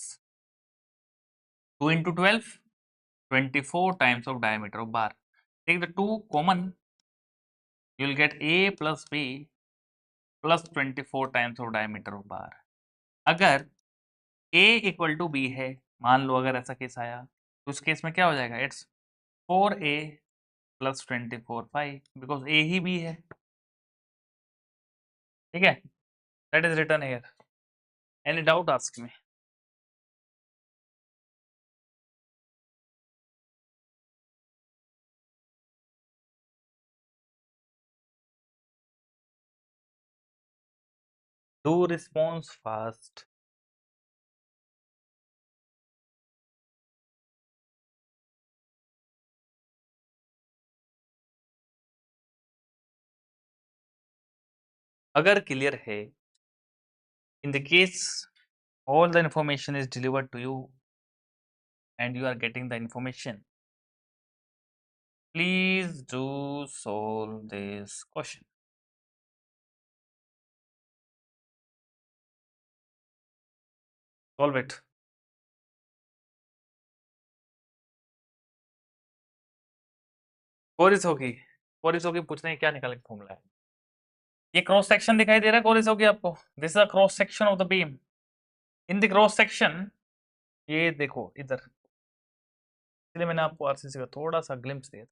2 into 12, 24 times of diameter of bar. Take the 2 common, you will get a plus b plus 24 times of diameter of bar. अगर a equal to b है, मान लो अगर ऐसा case आया, तो उस case में क्या हो जाएगा? It's 4a plus 24 5, because a ही b है, ठीक है? That is written here. Any doubt ask me? Do response fast. अगर क्लियर है, in the case all the information is delivered to you and you are getting the information, please do solve this question. Solve it. कोरिसोगी, कोरिसोगी पूछने क्या निकाले formula है? ये cross section दिखाई दे रहा है कोरिसोगी आपको? This is a cross section of the beam. In the cross section ये देखो इधर, इसलिए मैंने आपको आरसीसी का थोड़ा सा ग्लिम्स दिया।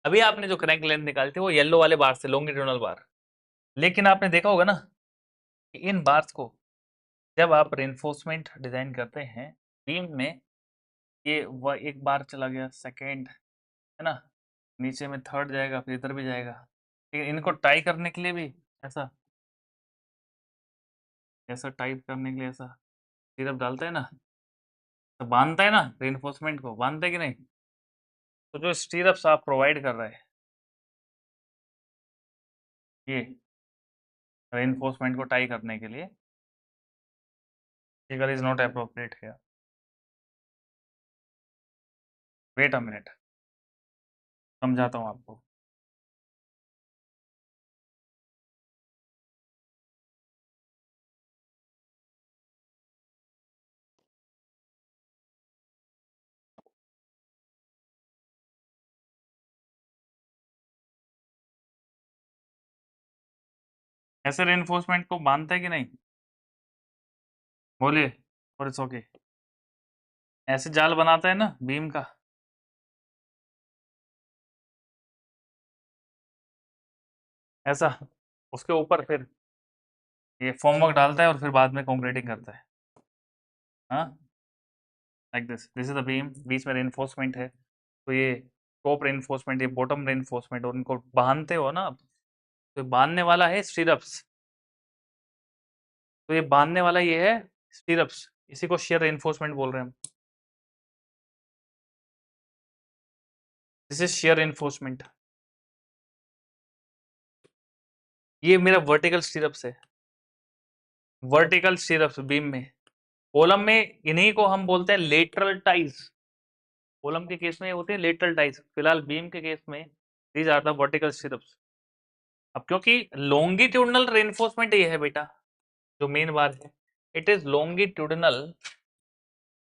अभी आपने जो क्रैंक लेंथ निकाली थी वो येलो वाले बार से, लॉन्गिट्यूडनल बार, लेकिन आपने देखा होगा ना कि इन बार्स को जब आप रेनफोर्समेंट डिजाइन करते हैं बीम में, ये एक बार चला गया, सेकेंड, है ना, नीचे में थर्ड जाएगा, फिर इधर भी जाएगा, ठीक है? इनको टाई करने के लिए भी ऐसा ऐसा टाइप करने के लिए ऐसा सिरप डालते हैं ना, तो बांधता है ना, रेनफोर्समेंट को बांधते है कि नहीं? तो जो स्टीरअप्स आप प्रोवाइड कर रहे हैं ये रेनफोर्समेंट को टाई करने के लिए, figure is not appropriate here. Wait a minute, समझाता हूँ आपको। ऐसे रेनफोर्समेंट को बांधता है कि नहीं? बोलिए। और इट्स ओके, ऐसे जाल बनाता है ना बीम का, ऐसा, उसके ऊपर फिर ये फॉर्म वर्क डालता है और फिर बाद में कंक्रीटिंग करता है। हाँ, like this is the beam, बीच में रेनफोर्समेंट है, तो ये टॉप रेनफोर्समेंट, ये बॉटम रेनफोर्समेंट, और उनको बांधते हो ना आप, तो बांधने वाला है स्टीरअप्स, तो ये बांधने वाला ये है स्टीरअप्स, इसी को शेयर रेनफोर्समेंट बोल रहे हैं हम। This is shear reinforcement. ये मेरा वर्टिकल स्टीरअप्स है, वर्टिकल स्टीरअप्स बीम में। कॉलम में इन्हीं को हम बोलते हैं लेटरल टाइज, कॉलम के केस में होते हैं लेटरल टाइज, फिलहाल बीम के केस में these are the vertical stirrups. अब क्योंकि लॉन्गिट्यूडनल रेनफोर्समेंट ये है बेटा, जो मेन बात है, इट इज लॉन्गिट्यूडनल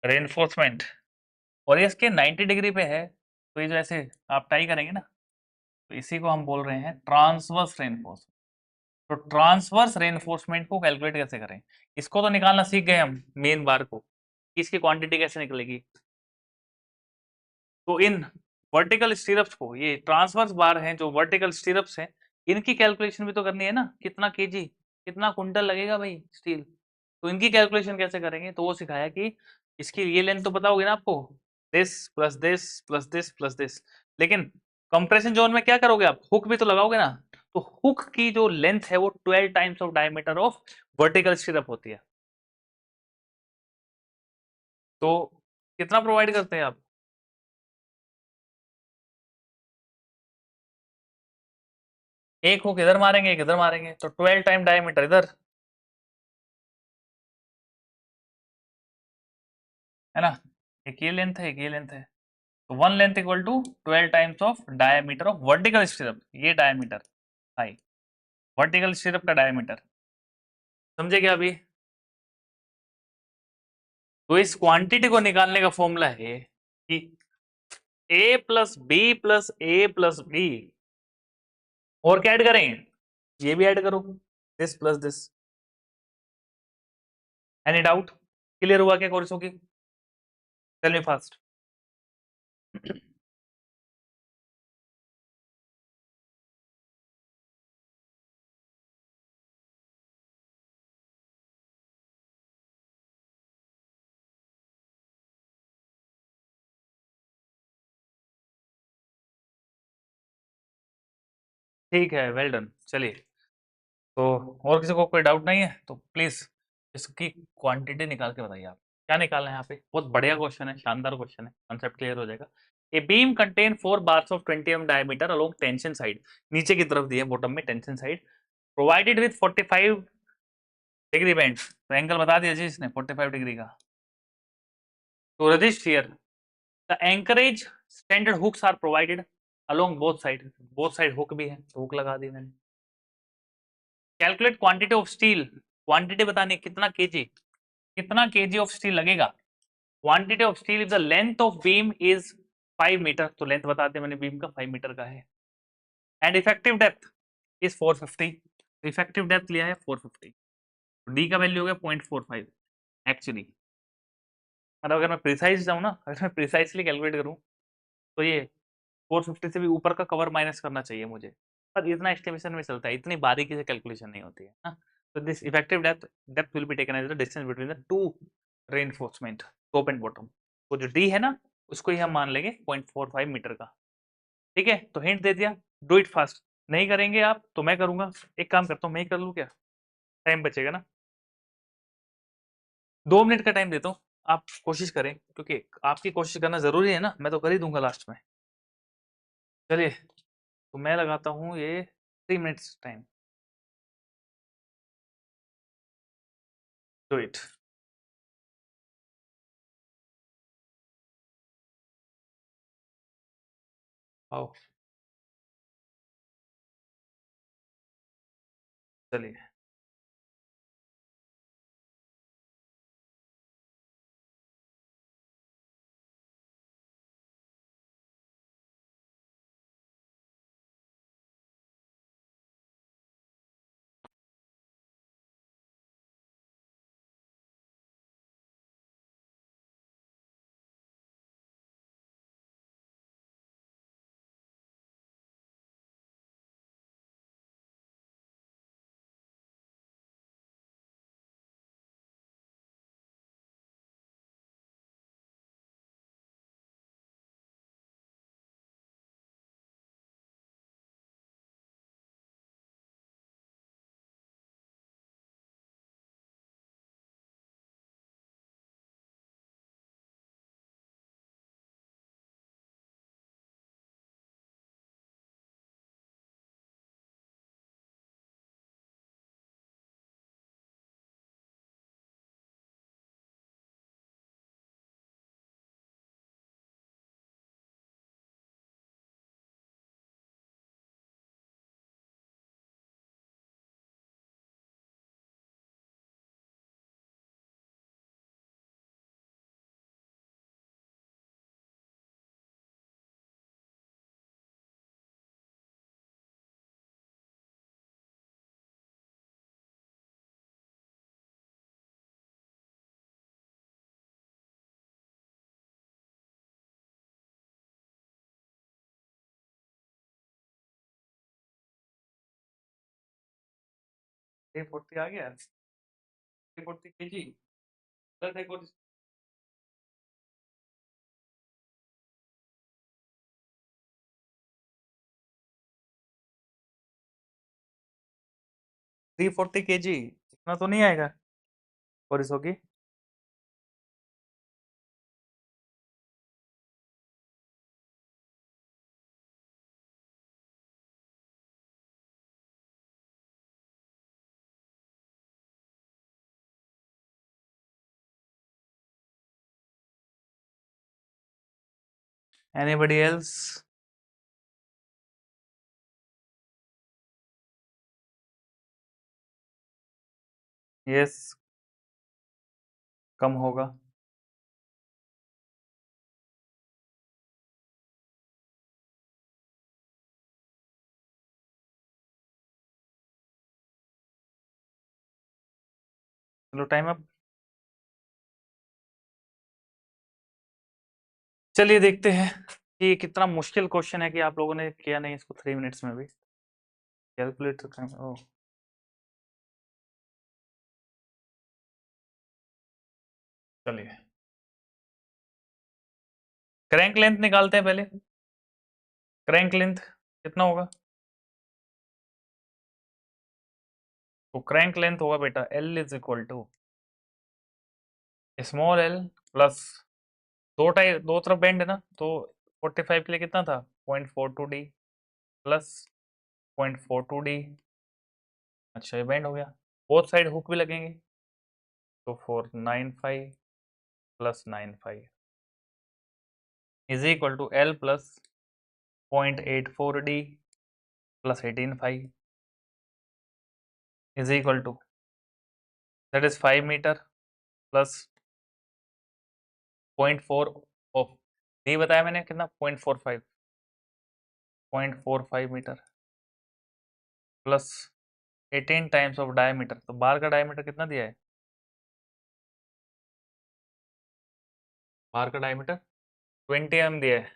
रेनफोर्समेंट, और ये इसके 90 डिग्री पे है, तो ये जो ऐसे आप टाई करेंगे ना, तो इसी को हम बोल रहे हैं ट्रांसवर्स रेनफोर्समेंट। तो ट्रांसवर्स रेनफोर्समेंट को कैलकुलेट कैसे करें, इसको तो निकालना सीख गए हम मेन बार को, इसकी क्वांटिटी कैसे निकलेगी। तो इन वर्टिकल स्टीरअप्स को, ये ट्रांसवर्स बार हैं जो वर्टिकल स्टीरअप्स हैं, इनकी कैलकुलेशन भी तो करनी है ना, कितना केजी, कितना कुंटल लगेगा भाई स्टील, तो इनकी कैलकुलेशन कैसे करेंगे, तो वो सिखाया कि इसकी ये लेंथ तो पता होगी ना आपको, this plus this plus this plus this, लेकिन कंप्रेशन जोन में क्या करोगे आप, हुक भी तो लगाओगे ना, तो हुक की जो लेंथ है वो 12 times of diameter of vertical स्टीरअप होती है। तो कितना प्रोवाइड करते हैं आप, एक हुक इधर मारेंगे एक इधर मारेंगे, तो 12 टाइम डायमीटर इधर, है ना, एक ये लेंथ है एक ये लेंथ है, तो one length equal to 12 times of diameter of vertical stirrup, ये डायमीटर हाई, वर्टिकल स्टीरअप का डायमीटर, समझे क्या अभी। तो इस क्वांटिटी को निकालने का फॉर्मूला है कि ए plus B plus A plus B, और क्या ऐड करें, ये भी ऐड करो, this plus this. Any doubt, clear हुआ क्या कोर्स की, टेल मी फास्ट। ठीक है, वेल डन, चलिए। तो और किसी को कोई डाउट नहीं है तो प्लीज इसकी क्वांटिटी निकाल के बताइए आप, क्या निकालना है यहाँ पे, बहुत बढ़िया क्वेश्चन है, शानदार क्वेश्चन है, कंसेप्ट क्लियर हो जाएगा। A beam contain 4 bars of 20 mm diameter along tension side, नीचे की तरफ दिए बॉटम में tension side, provided with 45 degree bend, तो एंगल बता दिया जी इसने 45 डिग्री का, तो resist here the anchorage standard hooks are provided along both side hook भी है, तो हुक लगा दी मैंने। Calculate quantity of steel, quantity बतानी कितना केजी, कितना केजी ऑफ स्टील लगेगा, quantity of steel if the length of beam is 5 metre, तो लेंथ बता दिया मैंने बीम का 5 मीटर का है, and effective depth is 450, effective depth लिया है 450, तो डी का वैल्यू हो गया 0.45 एक्चुअली, मतलब अगर मैं प्रिसाइज जाऊँ ना, अगर मैं प्रिसाइसली कैलकुलेट करूँ, तो ये 450 से भी ऊपर का कवर माइनस करना चाहिए मुझे, पर इतना एस्टिमेशन में चलता है, इतनी बारीकी से कैलकुलेशन नहीं होती है ना। तो this effective depth depth will be taken as the distance between the two reinforcement, top and bottom, तो जो डी है ना उसको ही हम मान लेंगे 0.45 मीटर का। ठीक है, तो हिंट दे दिया, डू इट फास्ट, नहीं करेंगे आप तो मैं करूंगा, एक काम करता हूँ मैं ही कर लूँ क्या, टाइम बचेगा ना, 2 मिनट का टाइम देता हूँ, आप कोशिश करें, क्योंकि आपकी कोशिश करना जरूरी है ना, मैं तो कर ही दूंगा लास्ट में। चलिए, तो मैं लगाता हूँ ये 3 मिनट्स टाइम, डू इट। आओ, चलिए। 340 आ गया, 340 kg गलत है कुछ। थ्री फोर्टी के जी इतना तो नहीं आएगा और इसो की। Anybody else? यस, कम होगा। चलो टाइम अप। चलिए देखते हैं कि कितना मुश्किल क्वेश्चन है कि आप लोगों ने किया नहीं इसको 3 मिनट्स में भी। कैलकुलेट ओ, चलिए क्रैंक लेंथ निकालते हैं पहले। क्रैंक लेंथ कितना होगा? तो क्रैंक लेंथ होगा बेटा L is equal to small L plus दो तरफ बेंड है ना, तो 45 के लिए कितना था 0.42D प्लस 0.42D। अच्छा ये बेंड हो गया, बोथ साइड हुक भी लगेंगे, तो 495 plus 95 is equal to L plus 0.84D plus 18.5 is equal to that is 5 metre plus 0.4 of D बताया मैंने कितना 0.45 metre plus 18 times of diameter. तो बार का डायमीटर कितना दिया है? बार का डायमीटर 20 mm दिया है,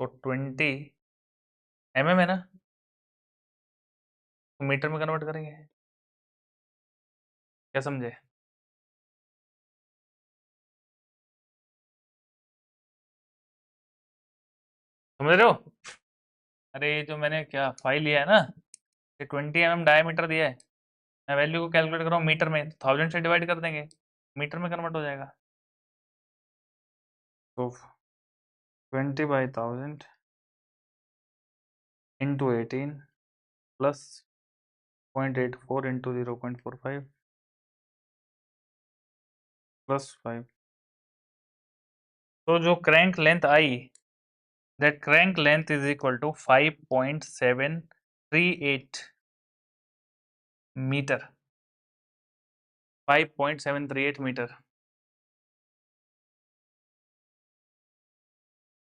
तो 20 mm है ना, तो मीटर में कन्वर्ट करेंगे। क्या समझे? समझ रहे हो? अरे ये जो मैंने क्या फाइल लिया है ना, ये 20 mm डायमीटर दिया है, मैं वैल्यू को कैलकुलेट कर रहा हूँ मीटर में, 1000 से डिवाइड कर देंगे, मीटर में कन्वर्ट हो जाएगा। तो 20/1000 इंटू 18 प्लस 0.84 इंटू 0.45 प्लस 5। तो जो क्रैंक लेंथ आई, that crank length is equal to 5.738 metre, 5.738 metre.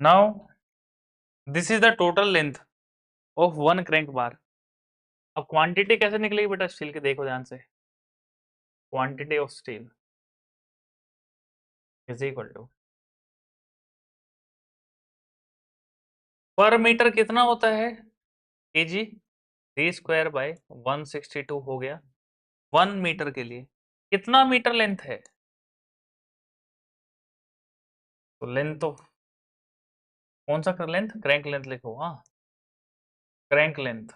Now this is the total length of one crank bar. अब क्वांटिटी कैसे निकलेगी बेटा स्टील की, देखो ध्यान से। Quantity of steel is equal to per metre कितना होता है केजी, d²/162 हो गया 1 मीटर के लिए। कितना मीटर लेंथ है? तो लेंथ तो कौन सा लेंथ, क्रैंक लेंथ लिखो। हाँ क्रैंक लेंथ,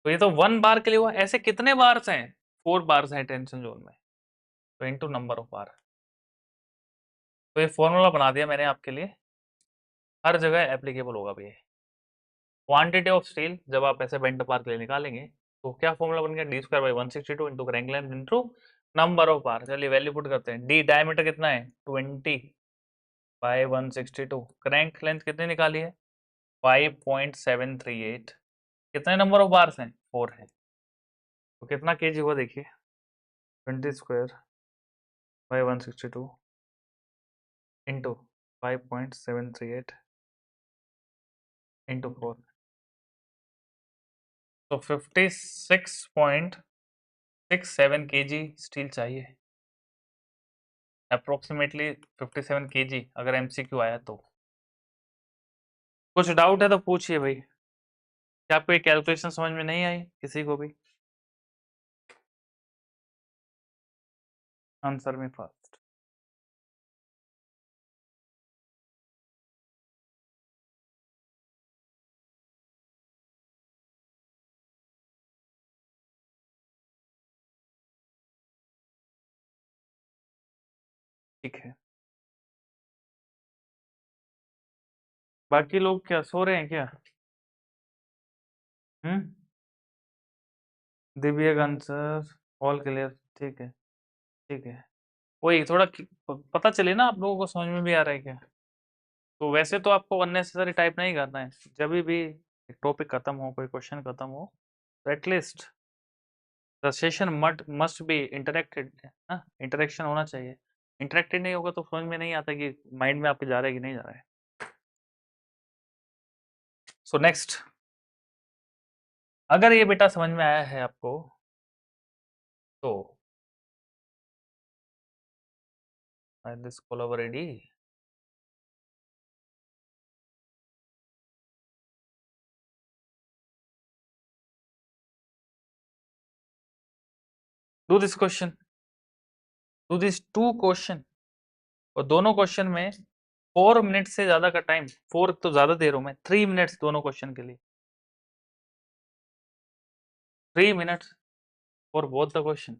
तो ये तो 1 बार के लिए हुआ। ऐसे कितने बार्स हैं? 4 बार्स हैं टेंशन जोन में, तो इंटू नंबर ऑफ बार। तो ये फॉर्मूला बना दिया मैंने आपके लिए, हर जगह एप्लीकेबल होगा भैया। क्वांटिटी ऑफ स्टील जब आप ऐसे बेंट बार के लिए निकालेंगे, तो क्या फॉर्मूला बन गया d²/162 into crank length into number of बार। चलिए वैल्यू पुट करते हैं। डी डायमीटर कितना है 20/162, क्रैंक लेंथ कितनी निकाली है 5.738, कितने नंबर ऑफ बार्स हैं 4 है, तो कितना केजी हुआ देखिए 20² / 162 इंटू 5.738 इंटू 4, तो 56.67 केजी स्टील चाहिए, अप्रोक्सीमेटली 57 केजी अगर एमसीक्यू आया तो। कुछ डाउट है तो पूछिए भाई। क्या आपको ये कैलकुलेशन समझ में नहीं आई किसी को भी? आंसर में फास्ट। ठीक है, बाकी लोग क्या सो रहे हैं क्या? हम्म। Divya answer, all clear. ठीक है, ठीक है। वही थोड़ा पता चले ना आप लोगों को समझ में भी आ रहा है क्या? तो वैसे तो आपको अननेसेसरी टाइप नहीं करना है। जब भी एक टॉपिक खत्म हो, कोई क्वेश्चन खत्म हो, तो at least the session must be interacted, हाँ, इंटरेक्शन होना चाहिए। इंटरेक्टेड नहीं होगा तो समझ में नहीं आता कि माइंड में आपके जा रहा है कि नहीं जा रहा है। सो नेक्स्ट, अगर ये बेटा समझ में आया है आपको, तो दिस कोलैबोरेटी, do this question, do this two question, और दोनों क्वेश्चन में 4 मिनट से ज्यादा का टाइम, 4 तो ज्यादा दे रहा हूं मैं, 3 मिनट्स दोनों क्वेश्चन के लिए, 3 minutes for both the question.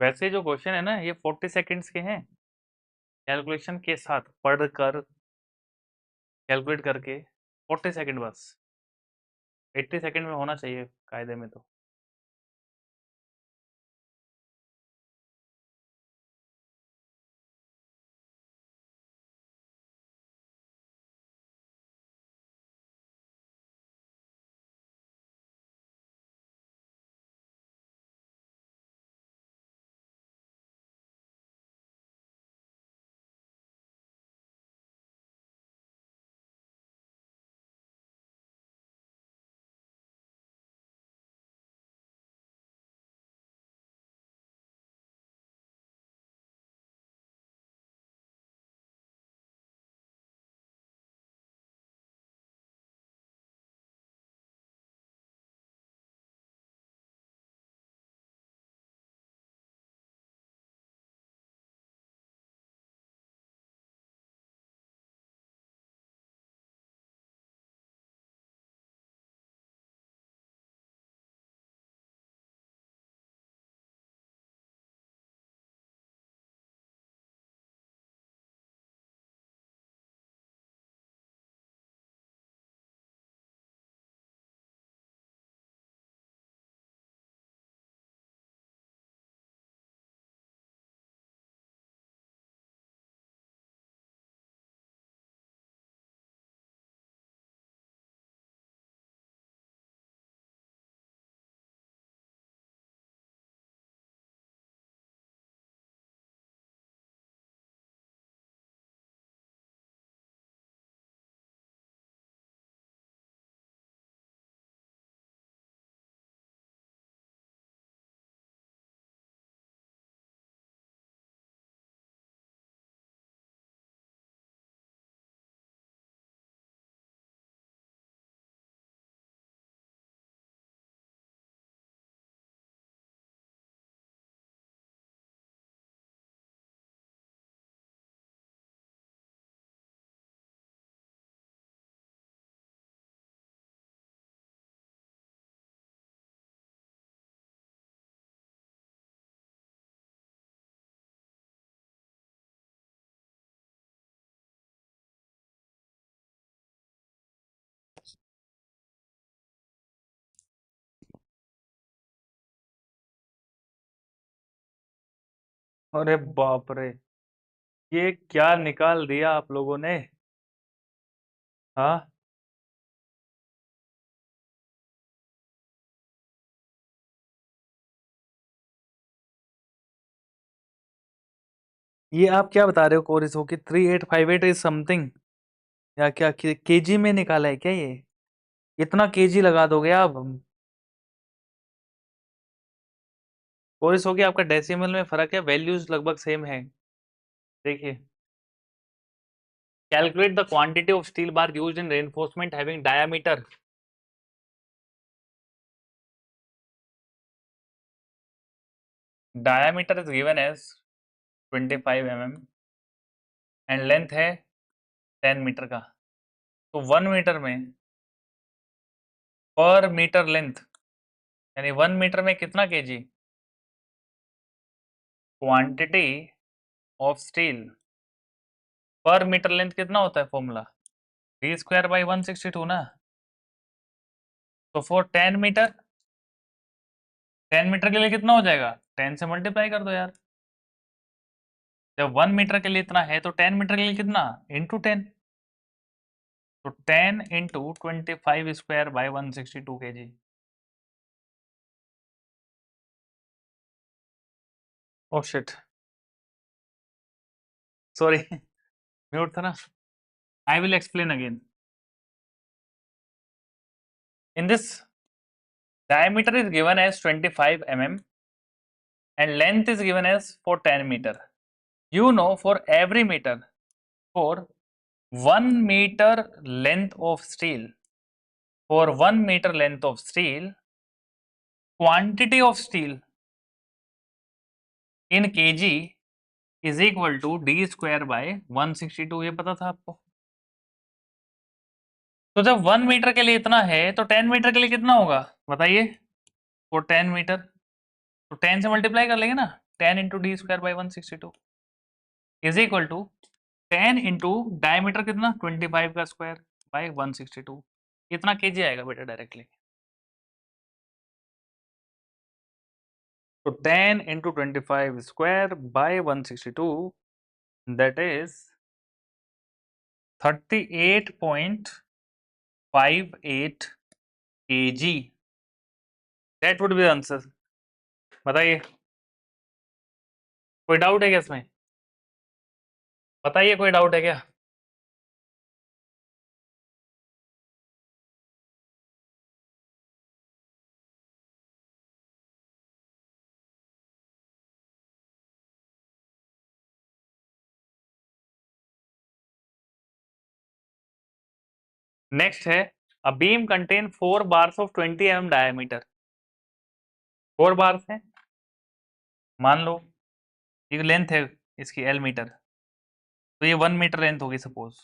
वैसे जो क्वेश्चन है ना, ये 40 सेकेंड्स के हैं, कैलकुलेशन के साथ पढ़कर, कैलकुलेट करके 40 सेकेंड बस, 80 सेकेंड में होना चाहिए कायदे में तो। अरे बाप रे, ये क्या निकाल दिया आप लोगों ने? हाँ, ये आप क्या बता रहे हो कोरिस हो कि 3858 इज समथिंग, या क्या केजी में निकाला है क्या ये? इतना केजी लगा दोगे आप? कोशिश होगी आपका डेसिमल में फर्क है, वैल्यूज लगभग सेम है। देखिए, calculate the quantity of steel bar used in reinforcement having diameter. Diameter is given as 25 mm and length है 10 मीटर का। तो 1 मीटर में पर मीटर लेंथ, यानी 1 मीटर में कितना केजी? क्वांटिटी ऑफ स्टील पर मीटर लेंथ कितना होता है फॉर्मूला? डी स्क्वायर बाई 162 ना। तो फॉर 10 मीटर के लिए कितना हो जाएगा? 10 से मल्टीप्लाई कर दो यार। जब 1 मीटर के लिए इतना है तो 10 मीटर के लिए कितना? इंटू 10। तो 10 into 25 square by 162 KG. Oh shit, sorry, mute था ना। I will explain again. In this diameter is given as 25 mm and length is given as for 10 meter. You know, for every meter, for 1 meter length of steel, for 1 meter length of steel, quantity of steel in kg is equal to d square by 162। ये पता था आपको? तो जब 1 metre के लिए इतना है तो 10 मीटर के लिए कितना होगा बताइए? for 10 मीटर तो 10 से मल्टीप्लाई कर लेंगे ना। 10 into D square by 162 is equal to 10 into diameter कितना? 25 का स्क्वायर बाई 162। इतना केजी आएगा बेटा डायरेक्टली। तो 10 into 25 square by 162 that is 38.58 kg। That would be answer. बताइए, कोई डाउट है क्या इसमें? बताइए, कोई डाउट है क्या? नेक्स्ट है, अ beam contain 4 bars of 20 mm diameter. 4 bars है, मान लो ये लेंथ है इसकी L मीटर, तो ये 1 मीटर लेंथ होगी सपोज।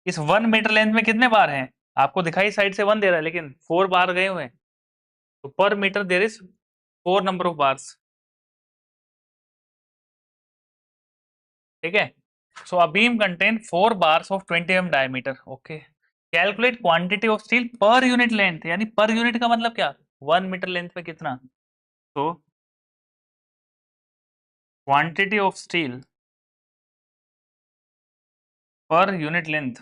इस 1 मीटर लेंथ में कितने बार हैं? आपको दिखाई साइड से 1 दे रहा है लेकिन 4 बार गए हुए हैं, तो पर metre there is 4 number of bars. ठीक है, so a beam contain 4 bars of 20 mm diameter. Okay, calculate quantity of steel per unit length, यानी पर यूनिट का मतलब क्या? 1 मीटर लेंथ में कितना? तो quantity of steel per unit length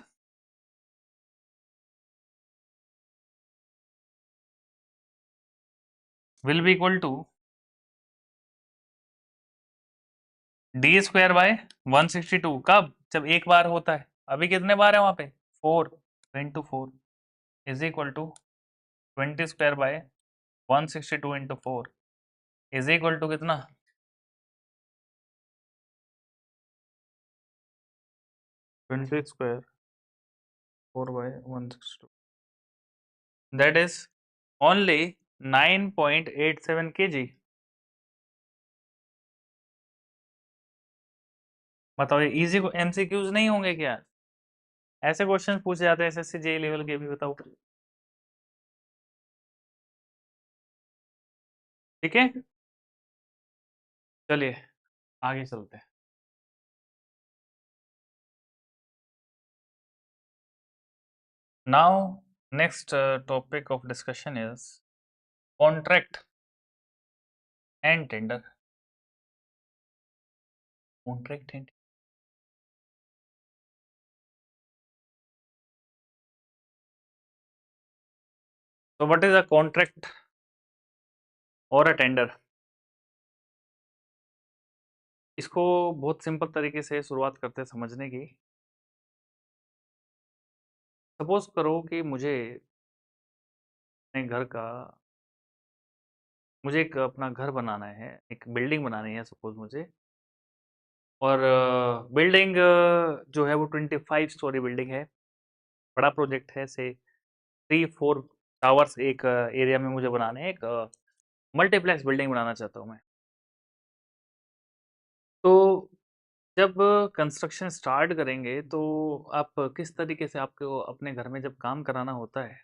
will be equal to D square by 162। कब? जब एक बार होता है। अभी कितने बार है वहां पे? 4 into 4 is equal to 20 square by 162 into 4 is equal to कितना? 20 square 4 by 162, that is only 9.87 kg। बताओ, ये इजी एमसीक्यूज नहीं होंगे क्या? ऐसे क्वेश्चन पूछे जाते हैं एसएससी जेई लेवल के भी, बताओ। ठीक है, चलिए आगे चलते हैं। Now next topic of discussion is contract and tender. Contract and, so what is a contract और a टेंडर? इसको बहुत सिंपल तरीके से शुरुआत करते हैं समझने की। सपोज करो कि मुझे अपने घर का मुझे एक अपना घर बनाना है, एक बिल्डिंग बनानी है सपोज मुझे, और बिल्डिंग जो है वो 25 स्टोरी बिल्डिंग है, बड़ा प्रोजेक्ट है, से 3-4 टावर्स एक एरिया में मुझे बनाने हैं, एक मल्टीप्लेक्स बिल्डिंग बनाना चाहता हूँ मैं। तो जब कंस्ट्रक्शन स्टार्ट करेंगे तो आप किस तरीके से आपको अपने घर में जब काम कराना होता है,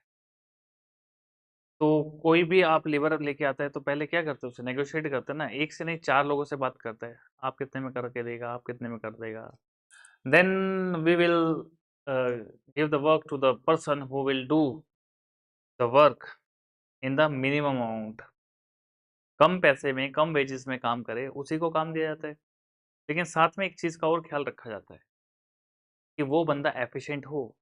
तो कोई भी आप लेबर लेके आता है तो पहले क्या करते हैं, उससे नेगोशिएट करते हैं ना, एक से नहीं 4 लोगों से बात करता है, आप कितने में करके देगा, आप कितने में कर देगा। Then we will give the work to the person who will do the work in the minimum amount, कम पैसे में कम वेजेस में काम करे उसी को काम दिया जाता है। लेकिन साथ में एक चीज का और ख्याल रखा जाता है कि वो बंदा एफिशिएंट हो।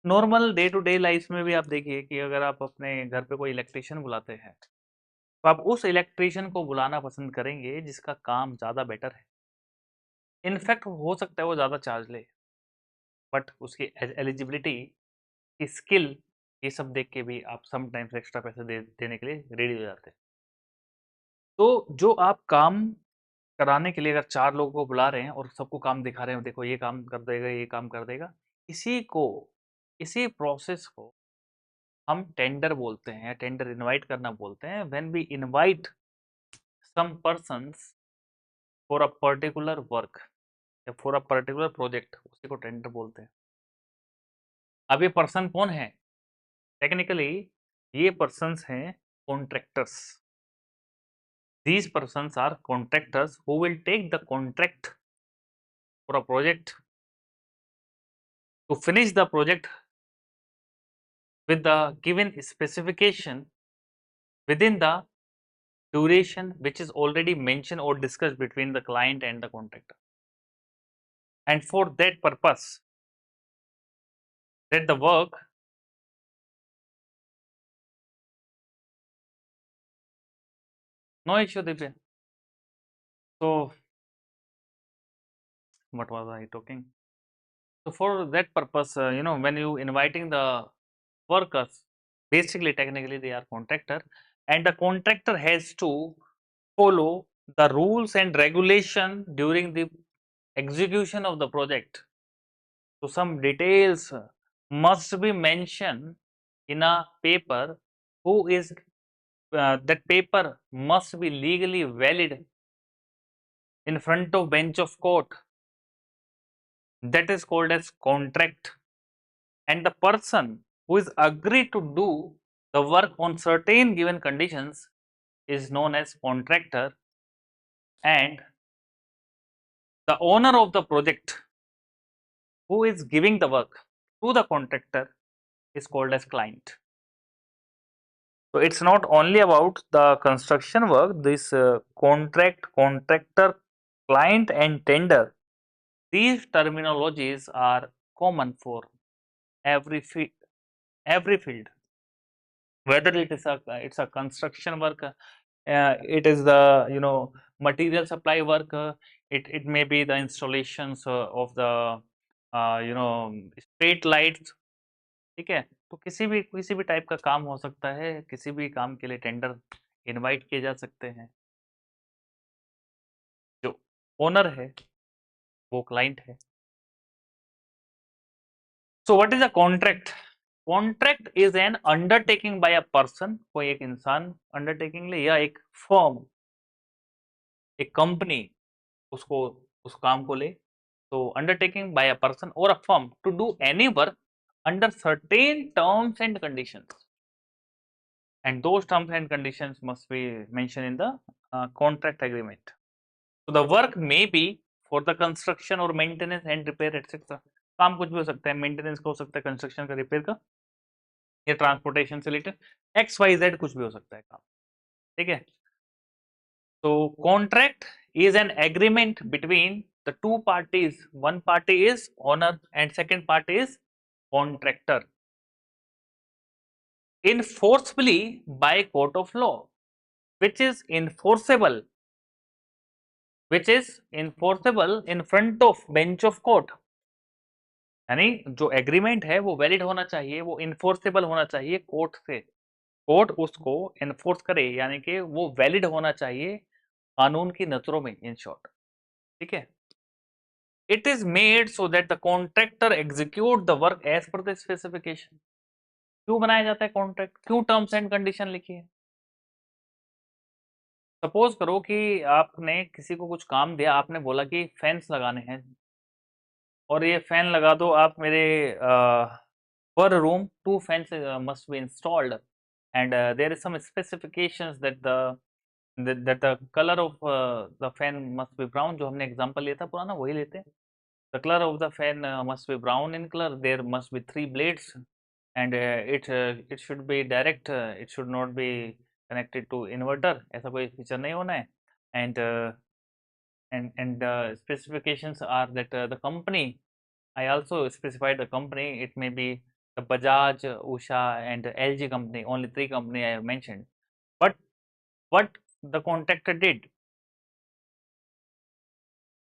Normal day to day life में भी आप देखिए कि अगर आप अपने घर पे कोई इलेक्ट्रिशियन बुलाते हैं तो आप उस इलेक्ट्रिशियन को बुलाना पसंद करेंगे जिसका काम ज़्यादा बेटर है। इनफैक्ट हो सकता है वो ज़्यादा चार्ज ले, बट उसकी एलिजिबिलिटी, की स्किल, ये सब देख के भी आप समटाइम्स एक्स्ट्रा पैसे देने के लिए रेडी हो जाते हैं। तो जो आप काम कराने के लिए अगर 4 लोगों को बुला रहे हैं और सबको काम दिखा रहे हैं, देखो ये काम कर देगा, ये काम कर देगा, इसी को, इसी प्रोसेस को हम टेंडर बोलते हैं, या टेंडर इनवाइट करना बोलते हैं। When we invite some persons for a particular work या फॉर अ पर्टिकुलर प्रोजेक्ट, उसी को टेंडर बोलते हैं। अब ये पर्सन कौन है? टेक्निकली ये पर्सन्स हैं contractors. These persons are contractors who will take the contract for a project to finish the project with the given specification within the duration which is already mentioned or discussed between the client and the contractor. And for that purpose, that the work no issue, Divya. So, what was I talking? So, for that purpose, when you inviting the workers, basically, technically, they are contractor, and the contractor has to follow the rules and regulation during the execution of the project. So some details must be mentioned in a paper, who is that paper must be legally valid in front of bench of court. That is called as contract. And the person who is agreed to do the work on certain given conditions is known as contractor, and the owner of the project who is giving the work to the contractor is called as client. So it's not only about the construction work, this contract, contractor, client and tender, these terminologies are common for every field, whether it's a construction work, it is the material supply work, it may be the installations of the street lights, ठीक है। तो किसी भी type का काम हो सकता है, किसी भी काम के लिए टेंडर इनवाइट किए जा सकते हैं। जो ओनर है वो क्लाइंट है। So what is a contract? Contract is an undertaking bye a person, कोई एक इंसान अंडरटेकिंग ले, या एक फर्म, एक कंपनी उसको उस काम को ले। तो अंडरटेकिंग बाय अ पर्सन और a firm to do any work under certain terms and conditions, and those terms and conditions must be mentioned in the contract agreement. So the work may be for the construction or maintenance and repair etc. काम कुछ भी हो सकता है, maintenance का हो सकता है, कंस्ट्रक्शन का, रिपेयर का, या ट्रांसपोर्टेशन से रिलेटेड XYZ कुछ भी हो सकता है काम, ठीक है। तो contract is an agreement between the two parties. One party is owner and second party is contractor, enforceably by court of law, which is enforceable in front of bench of court. यानी जो agreement है वो valid होना चाहिए, वो enforceable होना चाहिए court से, कोर्ट उसको एनफोर्स करे, यानी कि वो वैलिड होना चाहिए कानून की नजरों में, इन शॉर्ट। ठीक है, it is made so that the contractor execute the work as per the specification. क्यों बनाया जाता है कॉन्ट्रैक्ट, क्यों टर्म्स एंड कंडीशन लिखी है? सपोज करो कि आपने किसी को कुछ काम दिया, आपने बोला कि फैंस लगाने हैं और ये फैन लगा दो आप मेरे per room, 2 fans must be installed, and there is some specifications that the color of the fan must be brown। जो हमने एग्जांपल लिया था पुराना, वही लेते हैं। the color of the fan must be brown in color, there must be 3 blades, and it should be direct, it should not be connected to inverter, ऐसा कोई फीचर नहीं होना है। and specifications are that the company, I also specified the company, it may be the Bajaj, Usha and LG company, only 3 company I have mentioned. But what the contractor did,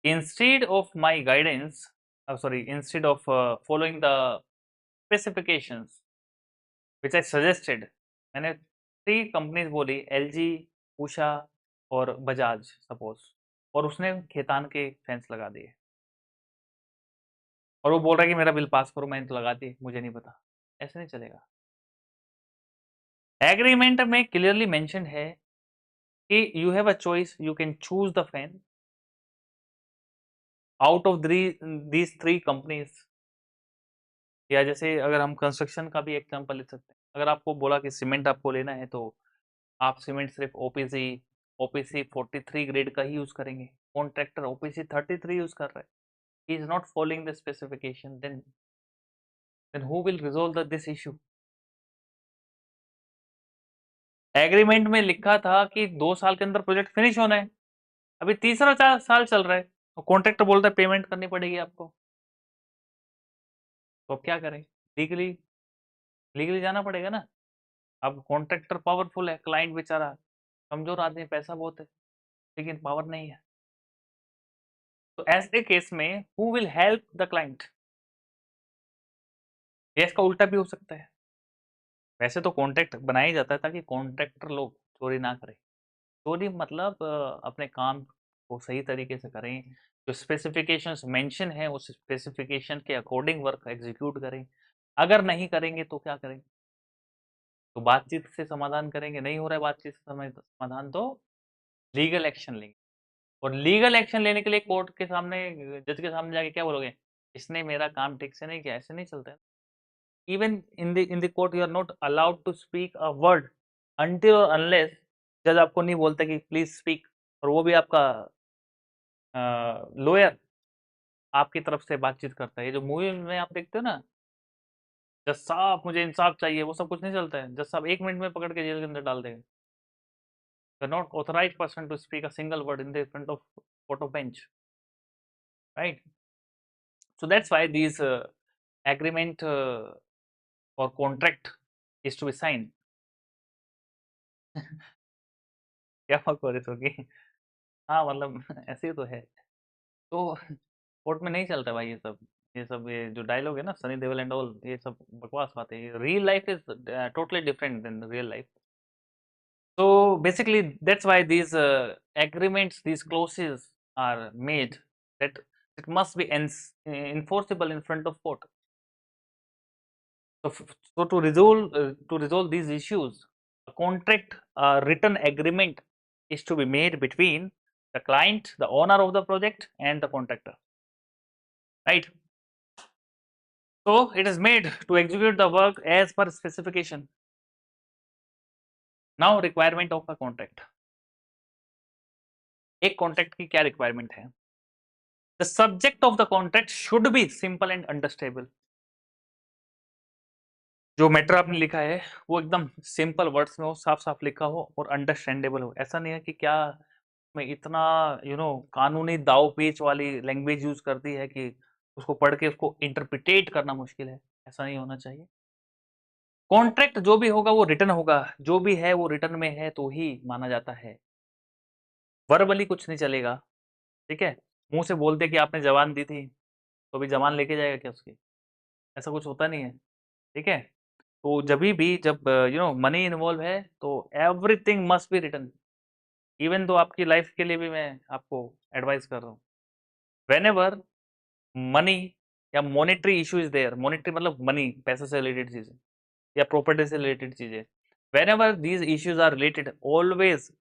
instead of my guidance, instead of following the specifications which I suggested, मैंने 3 companies बोली, LG, Usha और Bajaj suppose, और उसने खेतान के fans लगा दिए और वो बोल रहा है कि मेरा बिल पास करो, मैंने तो लगा दी, मुझे नहीं पता। ऐसे नहीं चलेगा। एग्रीमेंट में क्लियरली मेंशन है कि you have a choice, you can choose the fan out of these 3 companies. या जैसे अगर हम कंस्ट्रक्शन का भी एग्जांपल ले सकते हैं, अगर आपको बोला कि सीमेंट आपको लेना है तो आप सीमेंट सिर्फ ओपीसी 43 ग्रेड का ही यूज करेंगे। कॉन्ट्रैक्टर ओपीसी 33 यूज कर रहा है, he is not following the specification, then who will resolve this issue? Agreement में लिखा था कि 2 साल के अंदर प्रोजेक्ट फिनिश होना है, अभी तीसरा साल चल रहा है, तो कॉन्ट्रैक्टर बोलता है पेमेंट करनी पड़ेगी आपको, तो अब क्या करें? लीगली लीगली जाना पड़ेगा ना। अब कॉन्ट्रैक्टर पावरफुल है, क्लाइंट बेचारा कमजोर आदमी, पैसा बहुत है लेकिन पावर नहीं है, तो ऐसे केस में who will help the client? ये इसका उल्टा भी हो सकता है। वैसे तो कॉन्ट्रैक्ट बनाया जाता है ताकि कॉन्ट्रैक्टर लोग चोरी ना करें। चोरी मतलब अपने काम को सही तरीके से करें, जो स्पेसिफिकेशंस मेंशन है उस स्पेसिफिकेशन के अकॉर्डिंग वर्क एग्जीक्यूट करें। अगर नहीं करेंगे तो क्या करें? तो बातचीत से समाधान करेंगे, नहीं हो रहा है बातचीत से समाधान तो लीगल एक्शन लेंगे। और लीगल एक्शन लेने के लिए कोर्ट के सामने, जज के सामने जाके क्या बोलोगे? इसने मेरा काम ठीक से नहीं किया, ऐसे नहीं चलता है। Even in the court you are not allowed to speak a word until और अनलेस जज आपको नहीं बोलता कि प्लीज स्पीक, और वो भी आपका लॉयर आपकी तरफ से बातचीत करता है। ये जो मूवी में आप देखते हो ना, जज साहब मुझे इंसाफ चाहिए, वो सब कुछ नहीं चलता है। जज साहब 1 मिनट में पकड़ के जेल के अंदर डाल देंगे। You are not authorized person to speak a single word in the front of court of bench, right? So that's why these agreement or contract is to be signed। क्या बात होगी? हाँ मतलब ऐसे ही तो है। तो कोर्ट में नहीं चलता भाई ये जो डायलॉग है ना, सनी देओल एंड ऑल, ये सब बकवास बातें है। Real life is totally different than real life. So basically that's why these agreements, these clauses are made, that it must be enforceable in front of court. So to resolve these issues, a contract, a written agreement is to be made between the client, the owner of the project, and the contractor, right? So it is made to execute the work as per specification. Now requirement of a contract। एक contract की क्या requirement है? The subject of the contract should be simple and understandable. जो matter आपने लिखा है वो एकदम सिंपल वर्ड्स में हो, साफ साफ लिखा हो और अंडरस्टैंडेबल हो। ऐसा नहीं है कि क्या मैं इतना कानूनी दाव पेच वाली लैंग्वेज यूज करती है कि उसको पढ़ के उसको इंटरप्रिटेट करना मुश्किल है। ऐसा नहीं होना चाहिए। कॉन्ट्रैक्ट जो भी होगा वो रिटर्न होगा, जो भी है वो रिटर्न में है तो ही माना जाता है। वर्बली कुछ नहीं चलेगा, ठीक है? मुंह से बोलते कि आपने जवान दी थी तो भी जवान लेके जाएगा क्या उसकी? ऐसा कुछ होता नहीं है, ठीक है? तो जब मनी इन्वॉल्व है तो everything must be written. Even तो आपकी लाइफ के लिए भी मैं आपको एडवाइस कर रहा हूँ, वेन एवर मनी या monetary issue is there, monetary मतलब मनी, पैसे से रिलेटेड चीजें या प्रॉपर्टी से रिलेटेड चीजें, whenever these issues are related, always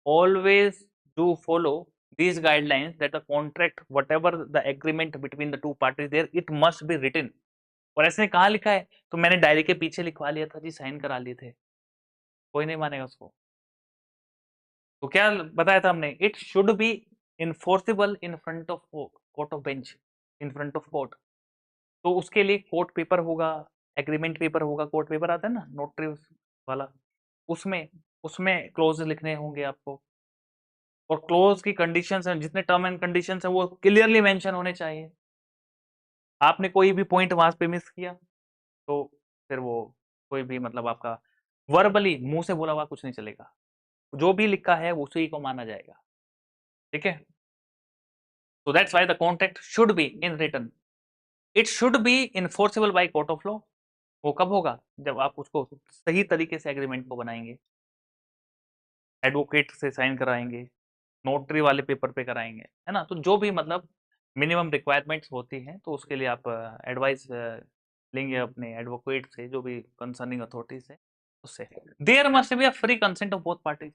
always do follow these guidelines that the contract, whatever the agreement between the two parties there, it must be written। और ऐसे कहाँ लिखा है? तो मैंने डायरी के पीछे लिखवा लिया था जी, साइन करा लिए थे, कोई नहीं मानेगा उसको। तो क्या बताया था हमने? It should be enforceable in front of court of bench, in front of court. तो उसके लिए कोर्ट पेपर होगा, एग्रीमेंट पेपर होगा, कोर्ट पेपर आता है ना नोटरी वाला, उसमें उसमें क्लोज लिखने होंगे आपको, और क्लोज की कंडीशंस हैं, जितने टर्म एंड कंडीशंस हैं वो क्लियरली मेंशन होने चाहिए। आपने कोई भी पॉइंट वहां पे मिस किया तो फिर वो कोई भी मतलब आपका वर्बली मुंह से बोला हुआ कुछ नहीं चलेगा, जो भी लिखा है उसी को माना जाएगा, ठीक है? So that's why the contract should be in written. It should be enforceable by court of law। वो कब होगा? जब आप उसको सही तरीके से एग्रीमेंट को बनाएंगे, एडवोकेट से साइन कराएंगे, नोटरी वाले पेपर पे कराएंगे, है ना? तो जो भी मतलब मिनिमम रिक्वायरमेंट्स होती हैं, तो उसके लिए आप एडवाइस लेंगे अपने एडवोकेट से, जो भी कंसर्निंग अथॉरिटी से, उससे। There must be a free consent of both parties.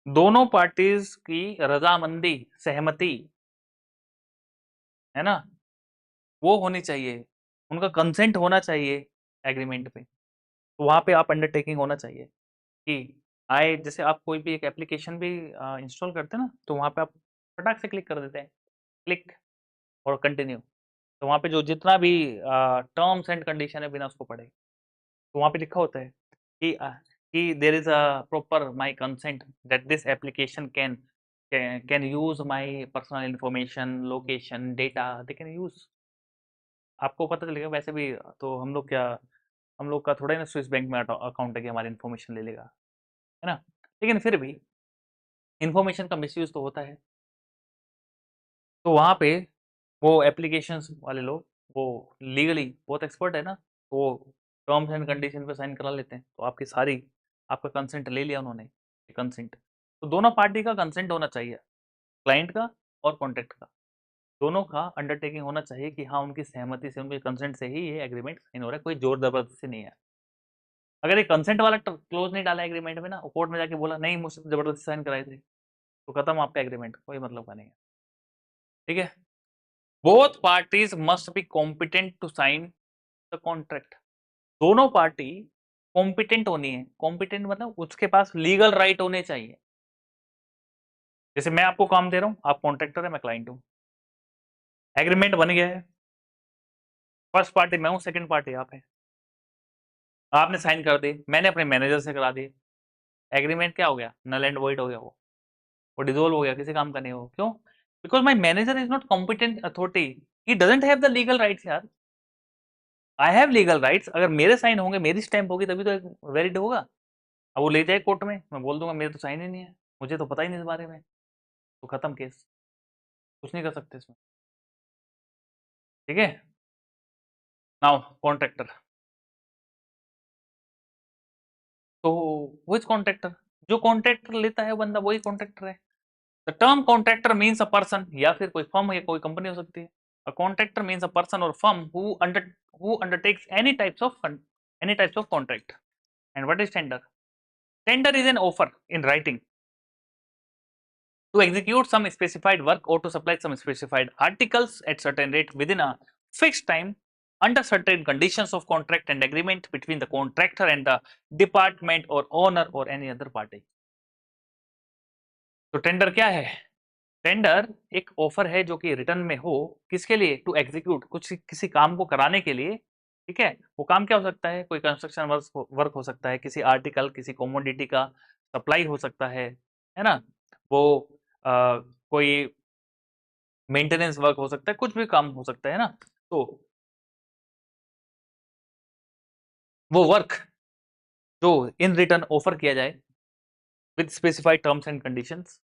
दोनों पार्टीज की रजामंदी, सहमति, है ना, वो होनी चाहिए, उनका कंसेंट होना चाहिए एग्रीमेंट पे। तो वहां पे आप अंडरटेकिंग होना चाहिए कि आए, जैसे आप कोई भी एक एप्लीकेशन भी इंस्टॉल करते हैं ना, तो वहां पे आप फटाक से क्लिक कर देते हैं, क्लिक और कंटिन्यू। तो वहां पे जो जितना भी टर्म्स एंड कंडीशन है बिना उसको पढ़े, तो वहां पे लिखा होता है कि there is a proper my consent that this application can use my personal information, location, data, they can use. आपको पता चलेगा वैसे भी, तो हम लोग का थोड़ा ही ना स्विस बैंक में अकाउंट है कि हमारी इन्फॉर्मेशन ले लेगा, है ना? लेकिन फिर भी इन्फॉर्मेशन का मिसयूज तो होता है। तो वहाँ पे वो एप्लीकेशंस वाले लोग, वो लीगली बहुत एक्सपर्ट है ना, तो वो टर्म्स एंड कंडीशन पे साइन करा लेते हैं। तो आपकी सारी, आपका कंसेंट ले लिया उन्होंने, कंसेंट। तो दोनों पार्टी का कंसेंट होना चाहिए, क्लाइंट का और कॉन्ट्रैक्ट का, दोनों का अंडरटेकिंग होना चाहिए कि हाँ, उनकी सहमति से, उनके कंसेंट से ही ये एग्रीमेंट साइन हो रहा है, कोई जोर जबरदस्ती नहीं है। अगर ये कंसेंट वाला क्लोज नहीं डाला एग्रीमेंट में ना, कोर्ट में जाके बोला नहीं मुझसे तो जबरदस्ती साइन कराए थे, तो खत्म आपका एग्रीमेंट, कोई मतलब का नहीं है, ठीक है? Both parties must be competent to sign the contract. दोनों पार्टी कॉम्पिटेंट होनी है। कॉम्पिटेंट मतलब उसके पास लीगल राइट होने चाहिए। जैसे मैं आपको काम दे रहा हूं, आप कॉन्ट्रैक्टर है, मैं क्लाइंट हूं, एग्रीमेंट बन गया है, फर्स्ट पार्टी मैं हूं, सेकंड पार्टी आप है, आपने साइन कर दी, मैंने अपने मैनेजर से करा दी, एग्रीमेंट क्या हो गया? नल एंड वॉइड हो गया, वो डिसॉल्व हो गया, किसी काम का नहीं हो। क्यों? Because my manager is not competent authority, he doesn't have the legal rights यार, आई हैव लीगल राइट्स। अगर मेरे साइन होंगे, मेरी स्टैंप होगी, तभी तो वैलिड होगा। अब वो ले जाए कोर्ट में, मैं बोल दूंगा मेरे तो साइन ही नहीं है, मुझे तो पता ही नहीं इस बारे में, तो खत्म केस, कुछ नहीं कर सकते इसमें, ठीक है? नाउ कॉन्ट्रैक्टर, तो वो इज कॉन्ट्रैक्टर, जो कॉन्ट्रैक्टर लेता है बंदा वही कॉन्ट्रैक्टर है। The term contractor means a person, या फिर कोई फर्म या कोई कंपनी हो सकती है। A contractor means a person और firm who undertakes any types of contract. And what is tender? Tender is an offer in writing to execute some specified work or to supply some specified articles at certain rate within a fixed time under certain conditions of contract and agreement between the contractor and the department or owner or any other party। तो tender क्या है? Tender एक offer है जो कि return में हो, किसके लिए? टू एग्जीक्यूट, कुछ किसी काम को कराने के लिए, ठीक है? वो काम क्या हो सकता है? कोई कंस्ट्रक्शन वर्क हो सकता है, किसी आर्टिकल, किसी कमोडिटी का सप्लाई हो सकता है ना? वो कोई मेंटेनेंस वर्क हो सकता है, कुछ भी काम हो सकता है ना। तो वो वर्क जो इन रिटर्न ऑफर किया जाए with specified terms and conditions,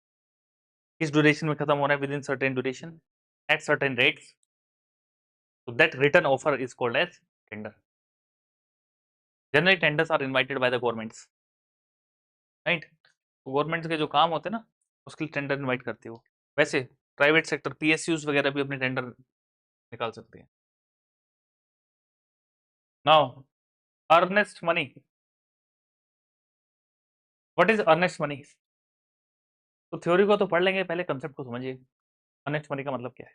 किस ड्यूरेशन में खत्म होना है, within certain duration at certain rates, तो that return offer is called as tender. Generally tenders are invited by the governments, right. Governments के जो काम होते हैं ना, उसके लिए टेंडर इनवाइट करती है वो। वैसे प्राइवेट सेक्टर पीएसयूज वगैरह भी अपने टेंडर निकाल सकती है। Now earnest money, what is earnest money? तो थ्योरी को तो पढ़ लेंगे, पहले कंसेप्ट को समझिए। अर्नेस्ट मनी का मतलब क्या है?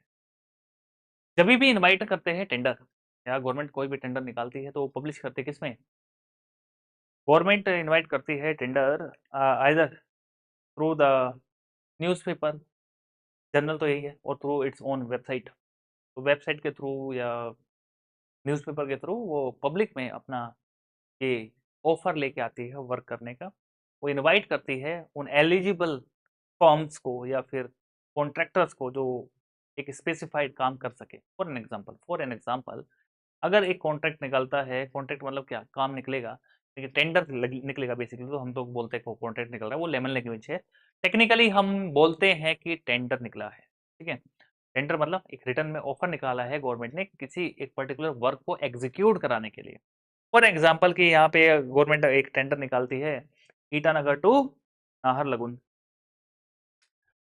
जब भी इनवाइट करते हैं टेंडर, या गवर्नमेंट कोई भी टेंडर निकालती है तो वो पब्लिश करते हैं किसमें? गवर्नमेंट इनवाइट करती है tender either through the newspaper, journal तो यही है, और थ्रू इट्स ओन वेबसाइट। तो वेबसाइट के थ्रू या न्यूज़पेपर के थ्रू वो पब्लिक में अपना ये ऑफर लेके आती है वर्क करने का। वो इनवाइट करती है उन एलिजिबल फर्म्स को या फिर कॉन्ट्रैक्टर्स को जो एक स्पेसिफाइड काम कर सके। फॉर एन एग्जांपल अगर एक कॉन्ट्रैक्ट निकलता है, कॉन्ट्रैक्ट मतलब क्या, काम निकलेगा, लेकिन टेंडर निकलेगा बेसिकली, तो हम तो बोलते हैं कॉन्ट्रैक्ट निकल रहा है, वो लेमन लैंग्वेज है। टेक्निकली हम बोलते हैं कि टेंडर निकला है, ठीक है। टेंडर मतलब एक रिटर्न में ऑफर निकाला है गवर्नमेंट ने किसी एक पर्टिकुलर वर्क को एग्जीक्यूट कराने के लिए। फॉर एग्जाम्पल कि यहाँ पे गवर्नमेंट एक टेंडर निकालती है Itanagar to Naharlagun,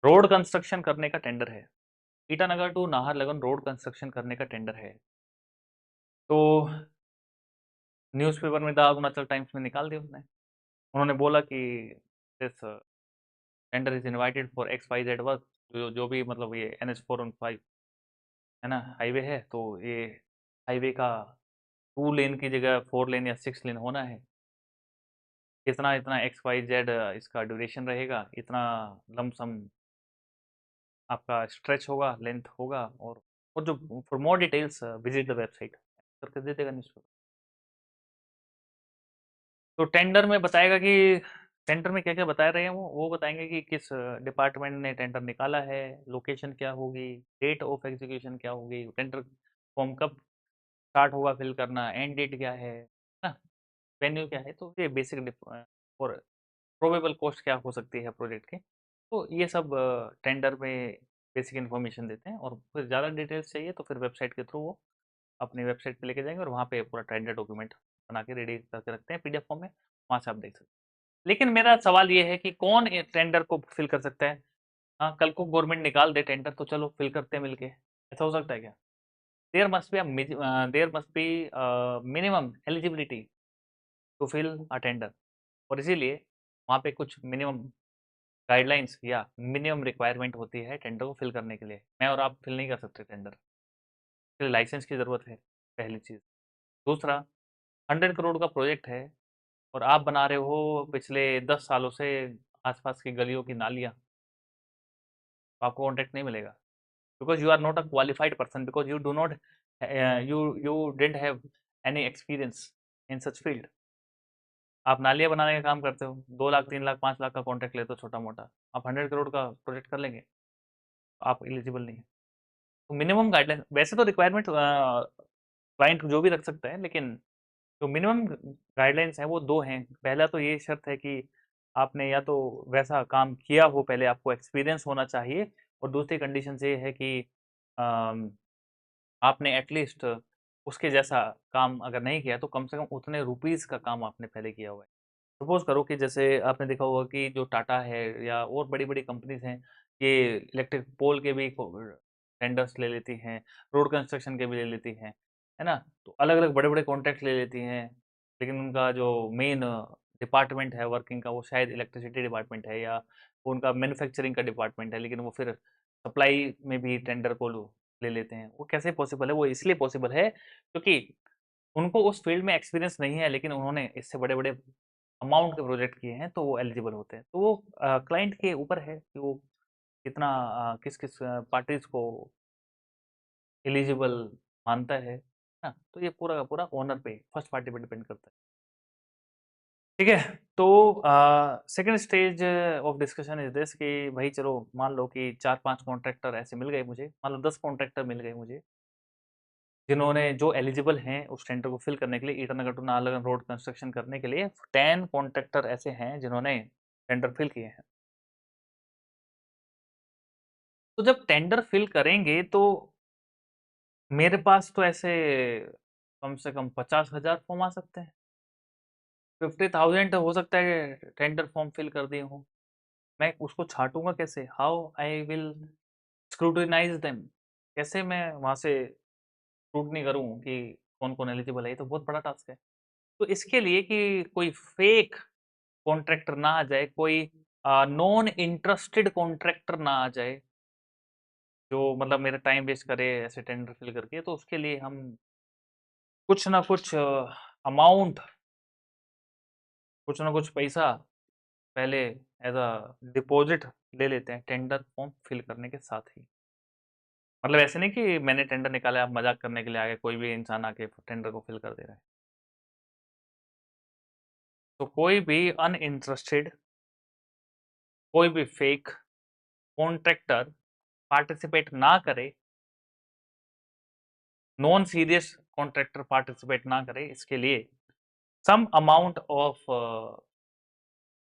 road construction करने का टेंडर है। Itanagar to Naharlagun road construction करने का टेंडर है। तो न्यूज़पेपर में द अरुणाचल टाइम्स में निकाल दिया उसने। उन्होंने बोला कि this tender is invited for X Y Z work, जो भी मतलब ये NH415 है ना, हाईवे है, तो ये हाईवे का 2 लेन की जगह 4 लेन या 6 लेन होना है। इतना इतना एक्स वाई जेड इसका ड्यूरेशन रहेगा, इतना लमसम आपका स्ट्रेच होगा, लेंथ होगा, और जो for more details visit the website करके दे देगा न्यूज़पेपर। तो टेंडर में बताएगा कि टेंडर में क्या क्या बता रहे हैं वो बताएंगे कि किस डिपार्टमेंट ने टेंडर निकाला है, लोकेशन क्या होगी, डेट ऑफ एग्जीक्यूशन क्या होगी, टेंडर फॉर्म कब स्टार्ट होगा फिल करना, एंड डेट क्या है ना, वेन्यू क्या है, तो ये बेसिक और प्रोबेबल कॉस्ट क्या हो सकती है प्रोजेक्ट की। तो ये सब टेंडर में बेसिक इन्फॉर्मेशन देते हैं, और फिर ज़्यादा डिटेल्स चाहिए तो फिर वेबसाइट के थ्रू वो अपनी वेबसाइट पे लेके जाएंगे, और वहाँ पे पूरा टेंडर डॉक्यूमेंट बना के रेडी करके रखते हैं PDF फॉर्म में, वहाँ से आप देख सकते हैं। लेकिन मेरा सवाल ये है कि कौन टेंडर को फिल कर सकता है? हाँ, कल को गवर्नमेंट निकाल दे टेंडर तो चलो फिल करते हैं मिलके, ऐसा हो सकता है क्या? There must be minimum eligibility to fill a tender, और इसीलिए वहाँ पे कुछ मिनिमम गाइडलाइंस या मिनिमम रिक्वायरमेंट होती है टेंडर को फिल करने के लिए। मैं और आप फिल नहीं कर सकते टेंडर, इसके लिए लाइसेंस की ज़रूरत है, पहली चीज़। दूसरा, 100 करोड़ का प्रोजेक्ट है और आप बना रहे हो पिछले 10 सालों से आसपास की गलियों की नालियाँ, तो आपको कॉन्ट्रैक्ट नहीं मिलेगा, because you are not a qualified person, because you do not you didn't have any experience in such field. आप नालियाँ बनाने का काम करते हो, 2 लाख 3 लाख 5 लाख का कॉन्ट्रैक्ट लेते हो छोटा मोटा, आप 100 करोड़ का प्रोजेक्ट कर लेंगे, आप एलिजिबल नहीं है। तो मिनिमम गाइडलाइन, वैसे तो रिक्वायरमेंट क्लाइंट जो भी रख सकता है, लेकिन जो मिनिमम गाइडलाइंस हैं वो दो हैं। पहला तो ये शर्त है कि आपने या तो वैसा काम किया हो, पहले आपको एक्सपीरियंस होना चाहिए, और दूसरी कंडीशन ये है कि अम, आपने एटलीस्ट उसके जैसा काम अगर नहीं किया तो कम से कम उतने रुपीज़ का काम आपने पहले किया हुआ है। सपोज करो कि जैसे आपने देखा होगा कि जो टाटा है या और बड़ी बड़ी कंपनीज हैं, ये इलेक्ट्रिक पोल के भी टेंडर्स ले लेती हैं, रोड कंस्ट्रक्शन के भी ले लेती हैं, है ना। तो अलग अलग बड़े बड़े कॉन्ट्रैक्ट ले लेती हैं, लेकिन उनका जो मेन डिपार्टमेंट है वर्किंग का वो शायद इलेक्ट्रिसिटी डिपार्टमेंट है, या वो उनका मैन्युफैक्चरिंग का डिपार्टमेंट है, लेकिन वो फिर सप्लाई में भी टेंडर को ले लेते हैं। वो कैसे पॉसिबल है? वो इसलिए पॉसिबल है क्योंकि उनको उस फील्ड में एक्सपीरियंस नहीं है, लेकिन उन्होंने इससे बड़े बड़े अमाउंट के प्रोजेक्ट किए हैं, तो वो एलिजिबल होते हैं। तो वो क्लाइंट के ऊपर है कि वो कितना किस किस पार्टीज को एलिजिबल मानता है ना। तो ये पूरा का पूरा ओनर पे, फर्स्ट पार्टी पे डिपेंड करता है, ठीक है। तो second stage of discussion is this कि भाई चलो मान लो कि 4-5 कॉन्ट्रैक्टर ऐसे मिल गए मुझे, मान लो 10 कॉन्ट्रैक्टर मिल गए मुझे, जिन्होंने जो एलिजिबल हैं उस टेंडर को फिल करने के लिए, Itanagar to Naharlagun road construction करने के लिए 10 कॉन्ट्रैक्टर ऐसे हैं जिन्होंने टेंडर फिल किए हैं। तो जब टेंडर फिल करेंगे तो मेरे पास तो ऐसे कम से कम 50,000 फॉर्म आ सकते हैं। 50,000 हो सकता है टेंडर फॉर्म फिल कर दिए हो, मैं उसको छाटूंगा कैसे? How I will scrutinise them? कैसे मैं वहां से स्क्रूटनी करूं कि कौन कौन एलिजिबल है? ये तो बहुत बड़ा टास्क है। तो इसके लिए कि कोई फेक कॉन्ट्रैक्टर ना आ जाए, कोई नॉन इंटरेस्टेड कॉन्ट्रैक्टर ना आ जाए जो मतलब मेरा टाइम वेस्ट करे ऐसे टेंडर फिल करके, तो उसके लिए हम कुछ ना कुछ अमाउंट, कुछ ना कुछ पैसा पहले एज अ डिपॉजिट ले लेते हैं टेंडर फॉर्म फिल करने के साथ ही। मतलब ऐसे नहीं कि मैंने टेंडर निकाला, आप मजाक करने के लिए आगे कोई भी इंसान आके टेंडर को फिल कर दे रहा है। तो कोई भी अनइंटरेस्टेड, कोई भी फेक कॉन्ट्रैक्टर पार्टिसिपेट ना करे, नॉन सीरियस कॉन्ट्रैक्टर पार्टिसिपेट ना करे, इसके लिए some amount of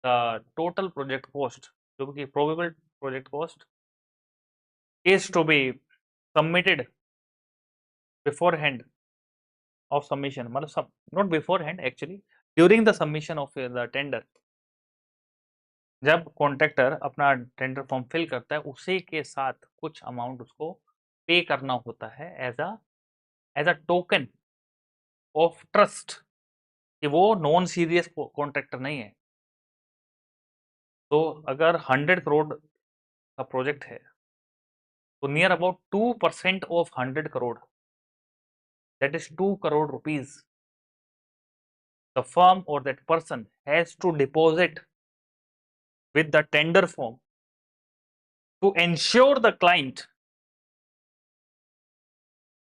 the total project cost, जो कि probable project cost, is to be submitted beforehand of submission, मतलब सब not beforehand actually, during the submission of the tender. जब contractor अपना टेंडर फॉर्म फिल करता है उसी के साथ कुछ अमाउंट उसको पे करना होता है as a token of trust कि वो नॉन सीरियस कॉन्ट्रैक्टर नहीं है। तो अगर 100 करोड़ का प्रोजेक्ट है तो near about 2% of 100 crore, that is 2 crore rupees, the firm और that person has to deposit with the tender form to ensure the client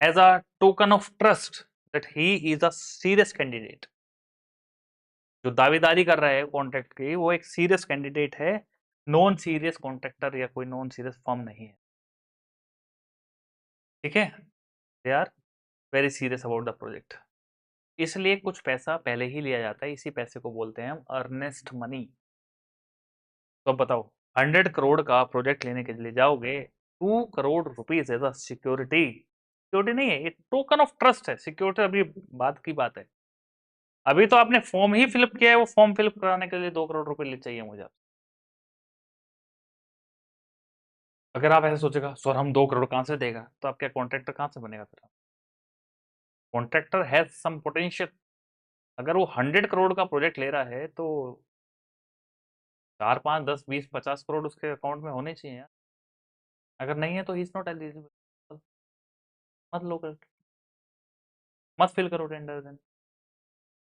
as a token of trust that he is a serious candidate। जो दावेदारी कर रहा है contract की वो एक serious candidate है, नॉन सीरियस कॉन्ट्रैक्टर या कोई नॉन सीरियस फर्म नहीं है। ठीक है, they are very serious about the project. इसलिए कुछ पैसा पहले ही लिया जाता है, इसी पैसे को बोलते हैं हम अर्नेस्ट मनी। तो अब बताओ, 100 करोड़ का प्रोजेक्ट लेने के लिए जाओगे, 2 crore rupees as a security, security नहीं है, ये टोकन ऑफ ट्रस्ट है। सिक्योरिटी अभी बात की बात है, अभी तो आपने फॉर्म ही फिलअप किया है, वो फॉर्म फिलअप कराने के लिए 2 करोड़ रुपए ले चाहिए मुझे। अगर आप ऐसे सोचेगा सर हम 2 करोड़ कहाँ से देगा, तो आपका कॉन्ट्रैक्टर कहाँ से बनेगा? फिर कॉन्ट्रैक्टर हैज सम पोटेंशियल। अगर वो 100 करोड़ का प्रोजेक्ट ले रहा है तो 4 5 10 20 50 करोड़ उसके अकाउंट में होने चाहिए यार। अगर नहीं है तो ही इज नॉट एलिजिबल, मत लो कर, मत फिल करो टेंडर देन,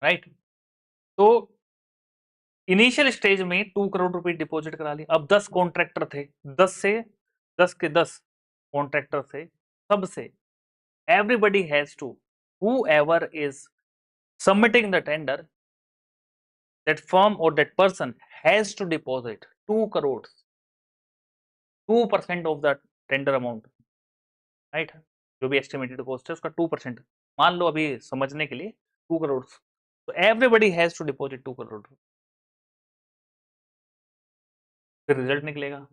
राइट? तो इनिशियल स्टेज में 2 करोड़ रुपए डिपॉजिट करा ली। अब 10 कॉन्ट्रैक्टर थे, 10 के 10 कॉन्ट्रैक्टर थे, सबसे everybody has to, whoever is submitting the tender, that firm or that person has to deposit 2 crores, 2% of the tender amount, right? जो भी एस्टिमेटेड कॉस्ट है उसका 2%, मान लो अभी समझने के लिए 2 करोड़, तो everybody has to deposit 2 crore. फिर रिजल्ट निकलेगा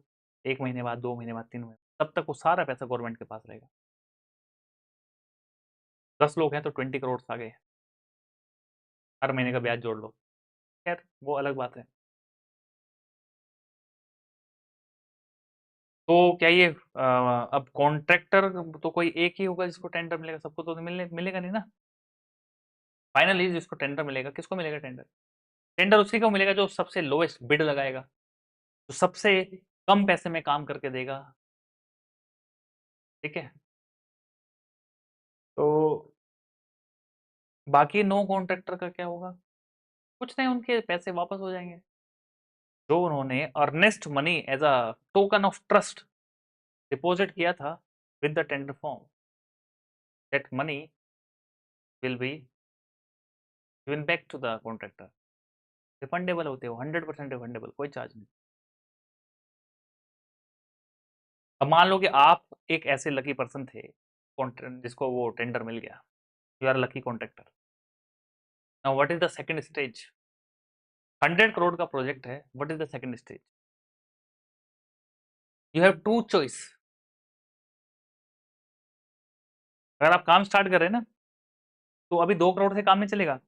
1 महीने बाद, 2 महीने बाद, 3 महीने, तब तक वो सारा पैसा गवर्नमेंट के पास रहेगा। 10 लोग हैं तो 20 करोड़ आ गए, हर महीने का ब्याज जोड़ लो, खैर वो अलग बात है। तो क्या ये अब कॉन्ट्रैक्टर तो कोई एक ही होगा जिसको टेंडर मिलेगा? सबको तो मिलेगा नहीं ना। फाइनली जिसको टेंडर मिलेगा, किसको मिलेगा टेंडर? टेंडर उसी को मिलेगा जो सबसे लोएस्ट बिड लगाएगा, जो सबसे कम पैसे में काम करके देगा। ठीक है, तो बाकी नो कॉन्ट्रैक्टर का क्या होगा? कुछ नहीं, उनके पैसे वापस हो जाएंगे जो उन्होंने earnest money as a token of trust deposit किया था with the tender form. That money will be given back to the contractor. Refundable होते हो, 100% रिफंडेबल, कोई चार्ज नहीं। अब मान लो कि आप एक ऐसे लकी पर्सन थे जिसको वो टेंडर मिल गया, you are lucky contractor. Now what is the second stage? 100 crore का प्रोजेक्ट है, what is the second stage? You have two choice. अगर आप काम स्टार्ट कर रहे हैं ना, तो अभी 2 करोड़ से काम नहीं चलेगा,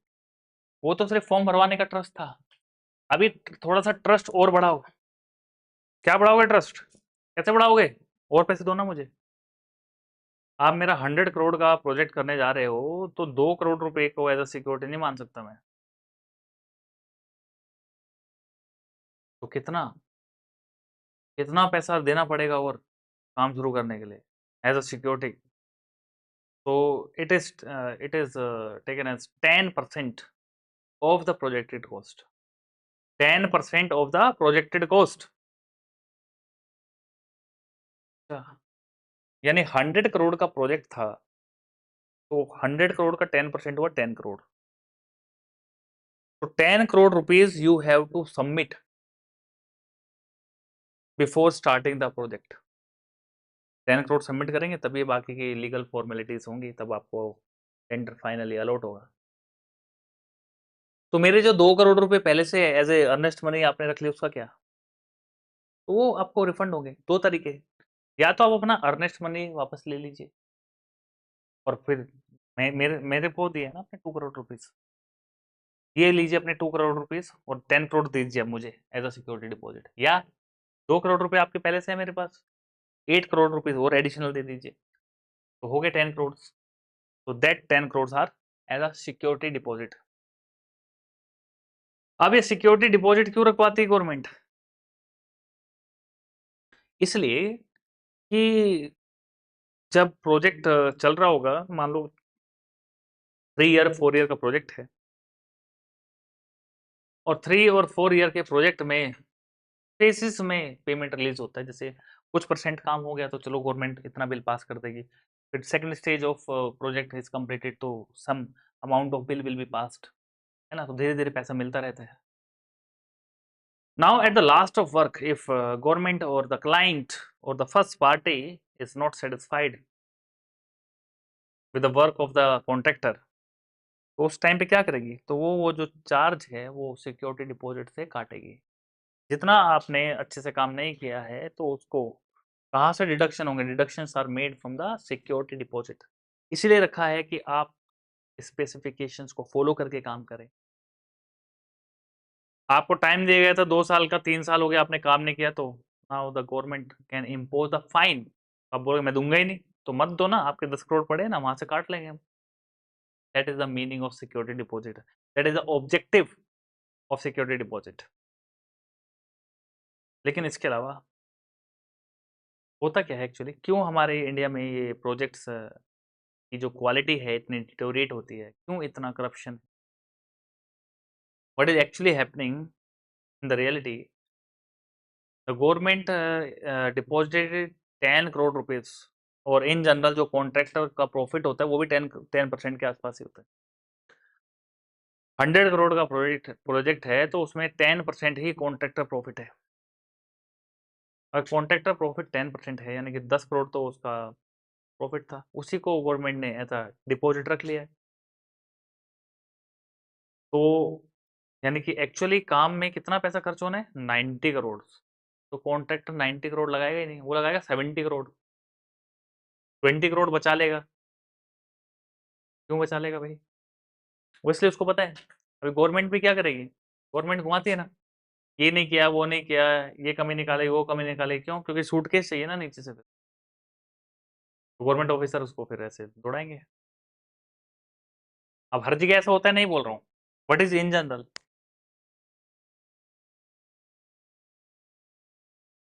वो तो सिर्फ फॉर्म भरवाने का ट्रस्ट था। अभी थोड़ा सा ट्रस्ट और बढ़ाओ। क्या बढ़ाओगे ट्रस्ट? कैसे बढ़ाओगे? और पैसे दो ना मुझे। आप मेरा 100 करोड़ का प्रोजेक्ट करने जा रहे हो तो 2 करोड़ रुपए को एज अ सिक्योरिटी नहीं मान सकता मैं। तो कितना कितना पैसा देना पड़ेगा और काम शुरू करने के लिए एज अ सिक्योरिटी? तो it is taken as 10% of the projected cost. 10% of the projected cost. अच्छा, यानी 100 करोड़ का प्रोजेक्ट था, तो 100 करोड़ का 10% हुआ 10 करोड़। तो 10 crore rupees you have to submit before starting the project. 10 crore submit करेंगे तभी बाकी की लीगल फॉर्मेलिटीज होंगी, तब आपको टेंडर फाइनली अलॉट होगा। तो मेरे जो 2 करोड़ रुपए पहले से एज ए अर्नेस्ट मनी आपने रख लिया, उसका क्या? तो वो आपको रिफंड होंगे। दो तरीके, या तो आप अपना अर्नेस्ट मनी वापस ले लीजिए और फिर मेरे को दिए ना अपने 2 करोड़ रुपीज, ये लीजिए अपने 2 करोड़ रुपीज और 10 करोड़ दीजिए आप मुझे एज अ सिक्योरिटी डिपॉजिट, या 2 करोड़ रुपए आपके पहले से है मेरे पास, 8 करोड़ रुपीज और एडिशनल दे दीजिए, तो हो गए 10 करोड़। तो that 10 crore are as a security deposit. अब ये सिक्योरिटी डिपॉजिट क्यों रखवाती है गवर्नमेंट? इसलिए कि जब प्रोजेक्ट चल रहा होगा, मान लो 3 ईयर 4 ईयर का प्रोजेक्ट है, और 3 और 4 ईयर के प्रोजेक्ट में फेसिस में पेमेंट रिलीज होता है। जैसे कुछ परसेंट काम हो गया तो चलो गवर्नमेंट इतना बिल पास कर देगी, फिर second stage of project is completed तो some amount of bill will be passed, है ना? तो धीरे धीरे पैसा मिलता रहता है। Now at the last of work, if government और द क्लाइंट और the first party is not satisfied with the work of the contractor, तो उस टाइम पे क्या करेगी? तो वो जो चार्ज है वो सिक्योरिटी डिपॉजिट से काटेगी। जितना आपने अच्छे से काम नहीं किया है तो उसको कहाँ से डिडक्शन होंगे? Deductions are made from the security deposit. इसीलिए रखा है कि आप स्पेसिफिकेशंस को फॉलो करके काम करें। आपको टाइम दिया गया था 2 साल का, 3 साल हो गया आपने काम नहीं किया, तो now the government can impose the fine. आप बोलोगे मैं दूंगा ही नहीं, तो मत दो ना, आपके 10 करोड़ पड़े ना, वहां से काट लेंगे हम। That is the meaning of security deposit, that is the objective of security deposit. लेकिन इसके अलावा होता क्या है एक्चुअली, क्यों हमारे इंडिया में ये प्रोजेक्ट्स की जो क्वालिटी है इतनी डिटोरेट होती है, क्यों इतना corruption? What is actually happening in the reality? The government deposited 10 crore rupees, और इन जनरल जो कॉन्ट्रैक्टर का प्रॉफिट होता है वो भी 10% के आसपास ही होता है। 100 करोड़ का प्रोजेक्ट है तो उसमें 10% ही कॉन्ट्रैक्टर प्रॉफिट है। और कॉन्ट्रैक्टर प्रॉफिट 10% है, यानी कि 10 करोड़ तो उसका प्रॉफिट था, उसी को गवर्नमेंट ने ऐसा डिपॉजिट रख लिया है। तो यानी कि एक्चुअली काम में कितना पैसा खर्च होना है? 90 करोड़। तो कॉन्ट्रैक्टर 90 करोड़ लगाएगा ही नहीं, वो लगाएगा 70 करोड़। 20 करोड़ बचा लेगा। क्यों बचा लेगा भाई? वो इसलिए उसको पता है अभी गवर्नमेंट भी क्या करेगी, गवर्नमेंट घुमाती है ना, ये नहीं किया वो नहीं किया, ये कमी निकाले वो कमी निकाले, क्यों? क्योंकि सूटकेस चाहिए ना नीचे से, फिर गवर्नमेंट ऑफिसर उसको फिर ऐसे दौड़ाएंगे। अब हर जगह ऐसा होता है नहीं बोल रहा हूँ, व्हाट इज इन जनरल।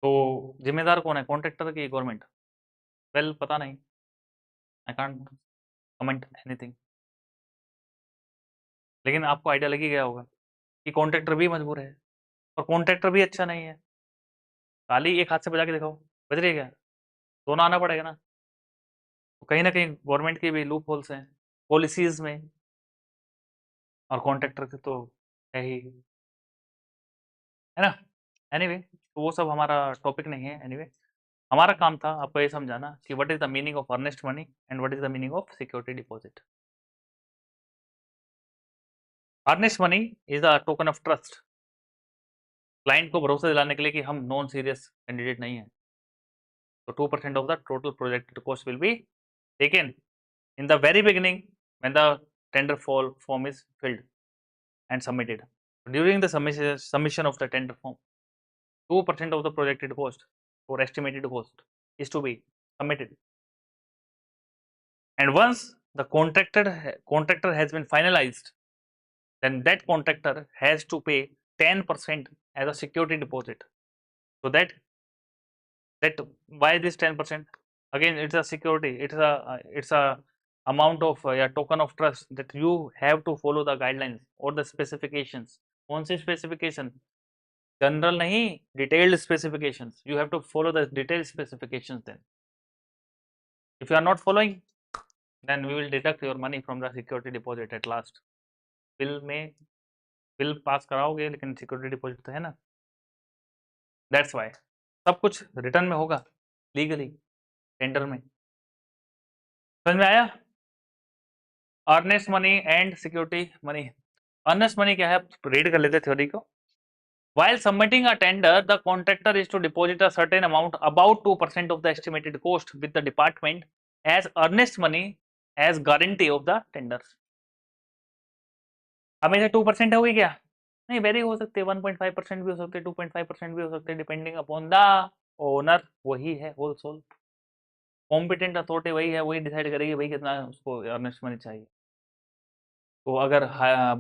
तो जिम्मेदार कौन है, कॉन्ट्रैक्टर की गवर्नमेंट? वेल पता नहीं, आई कांट कमेंट एनीथिंग। लेकिन आपको आइडिया लग ही गया होगा कि कॉन्ट्रैक्टर भी मजबूर है, और कॉन्ट्रैक्टर भी अच्छा नहीं है। ताली एक हाथ से बजा के दिखाओ, बज रही है क्या? दोनों आना पड़ेगा ना। तो कहीं ना कहीं गवर्नमेंट के भी लूप होल्स हैं पॉलिसीज में, और कॉन्ट्रैक्टर के तो है ही, है ना? एनीवे, तो वो सब हमारा टॉपिक नहीं है। एनीवे, हमारा काम था आपको ये समझाना कि what is the meaning of earnest money and what is the meaning of security deposit. Earnest money is a token of trust, client को भरोसा दिलाने के लिए कि हम नॉन सीरियस कैंडिडेट नहीं है। तो 2% of the total project cost will be taken in the very beginning when the tender form is filled. and submitted. During the submission of the tender form, 2% of the projected cost or estimated cost is to be submitted. And once the contractor has been finalized, then that contractor has to pay 10% as a security deposit. So that why this 10%? Again, it's a security. It's a amount of token of trust that you have to follow the guidelines or the specifications. कौन सी specification? General नहीं, detailed specifications. You have to follow the detailed specifications then. If you are not following, then we will deduct your money from the security deposit at last. Bill pass कराओगे लेकिन security deposit तो है ना. That's why सब कुछ return में होगा legally tender में. समझ में आया? Earnest money and security money. Earnest money क्या है, रीड कर लेते थ्योरी को. While submitting a tender, the contractor is to deposit a certain amount, about 2% of the estimated cost, with the department as earnest money as guarantee of the tenders. हमेशा 2% होगी क्या? नहीं, very हो सकते हैं, 1.5% भी हो सकते हैं, 2.5% भी हो सकते हैं, डिपेंडिंग अपॉन द ओनर. वही है होल सोल. कॉम्पिटेंट अथॉरिटी वही है, वही डिसाइड करेगी भाई कितना उसको अर्नेस्ट मनी चाहिए. तो अगर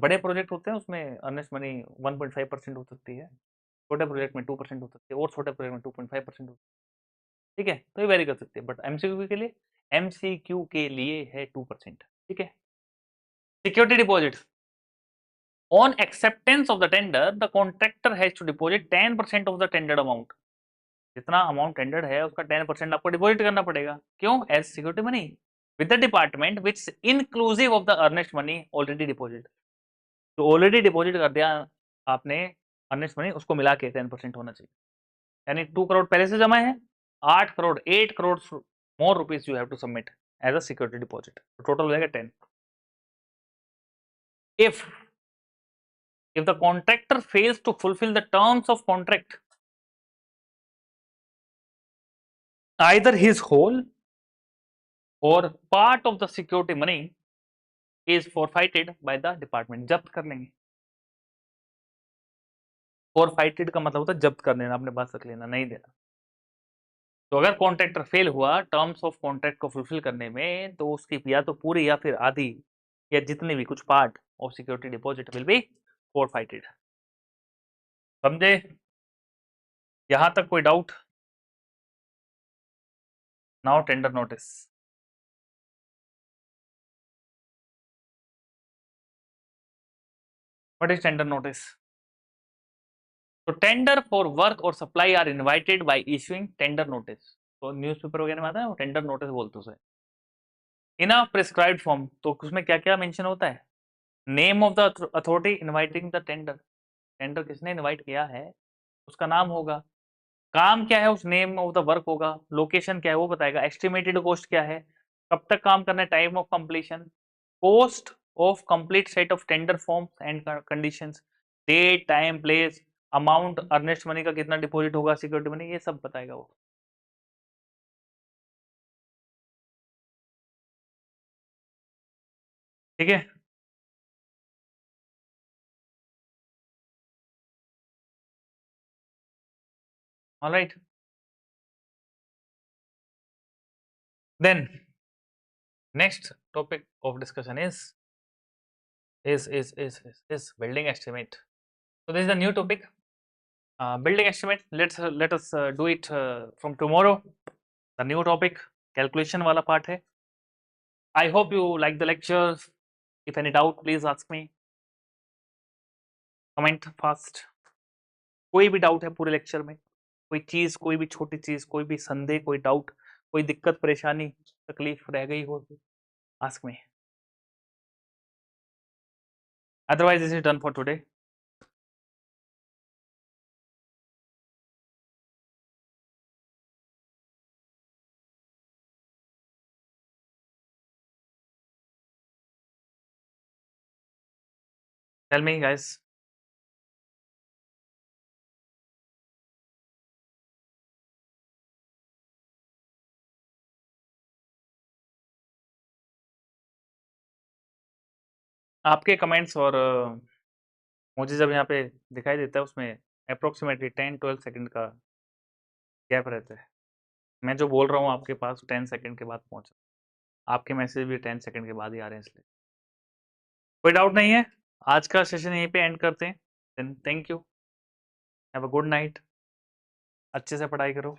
बड़े प्रोजेक्ट होते हैं उसमें अर्नेस्ट मनी 1.5% हो सकती है, छोटे प्रोजेक्ट में 2% हो सकती है, और छोटे प्रोजेक्ट में 2.5% हो सकती है. ठीक है, तो ये वेरी कर सकते हैं. बट एमसीक्यू के लिए है 2%. ठीक है. Security deposit. On acceptance of the tender, the contractor has to deposit 10% of the tendered amount. जितना अमाउंट टेंडर्ड है उसका 10% आपको डिपॉजिट करना पड़ेगा. क्यों? As security money with the department which inclusive of the earnest money already deposit. तो already deposit कर दिया आपने अर्नेस्ट मनी, उसको मिला के 10% होना चाहिए. यानी 2 करोड़ पहले से जमा है, 8 crore 8 crore more rupees you have to submit as a security deposit. Total हो जाएगा 10. if the contractor fails to fulfill the terms of contract, either his whole or part of the security money is forfeited by the department. जब्त कर लेंगे. forfeited का मतलब होता है जब्त कर लेना, अपने पास रख लेना, नहीं देना. तो अगर कॉन्ट्रैक्टर फेल हुआ टर्म्स ऑफ कॉन्ट्रैक्ट को फुलफिल करने में, तो उसकी या तो पूरी या फिर आधी या जितने भी कुछ part of security deposit will be forfeited. समझे? यहां तक कोई doubt? Now tender notice. What is tender notice? तो टेंडर फॉर वर्क और supply are invited by issuing tender notice. तो न्यूज़पेपर वगैरह में आता है वो टेंडर नोटिस बोलते हैं उसे. इन अ प्रिस्क्राइब्ड फॉर्म. तो उसमें क्या क्या मेंशन होता है? Name of the authority inviting the tender. Tender किसने इनवाइट किया है उसका नाम होगा. काम क्या है उस नेम ऑफ द वर्क होगा. लोकेशन क्या है वो बताएगा. एस्टिमेटेड कॉस्ट क्या है, कब तक काम करना है, time of completion, cost of complete set of tender forms and conditions, date time place, amount earnest money का कितना डिपॉजिट होगा, सिक्योरिटी मनी, ये सब बताएगा वो. ठीक है. Alright. Then next topic of discussion is building estimate. So this is a new topic, building estimate. Let us do it from tomorrow. The new topic calculation वाला part है. I hope you like the lectures. If any doubt, please ask me. Comment fast. कोई भी doubt है पूरे lecture में, कोई चीज, कोई भी छोटी चीज, कोई भी संदेह, कोई डाउट, कोई दिक्कत परेशानी तकलीफ रह गई हो, ask me. Otherwise, this is done for today. Tell me, guys. आपके कमेंट्स और मुझे जब यहाँ पे दिखाई देता है उसमें अप्रोक्सीमेटली 10-12 सेकंड का गैप रहता है। मैं जो बोल रहा हूँ आपके पास 10 सेकंड के बाद पहुँचा, आपके मैसेज भी 10 सेकंड के बाद ही आ रहे हैं, इसलिए कोई डाउट नहीं है। आज का सेशन यहीं पे एंड करते हैं। Then thank you, have a good night, अच्छे से पढ़ाई करो।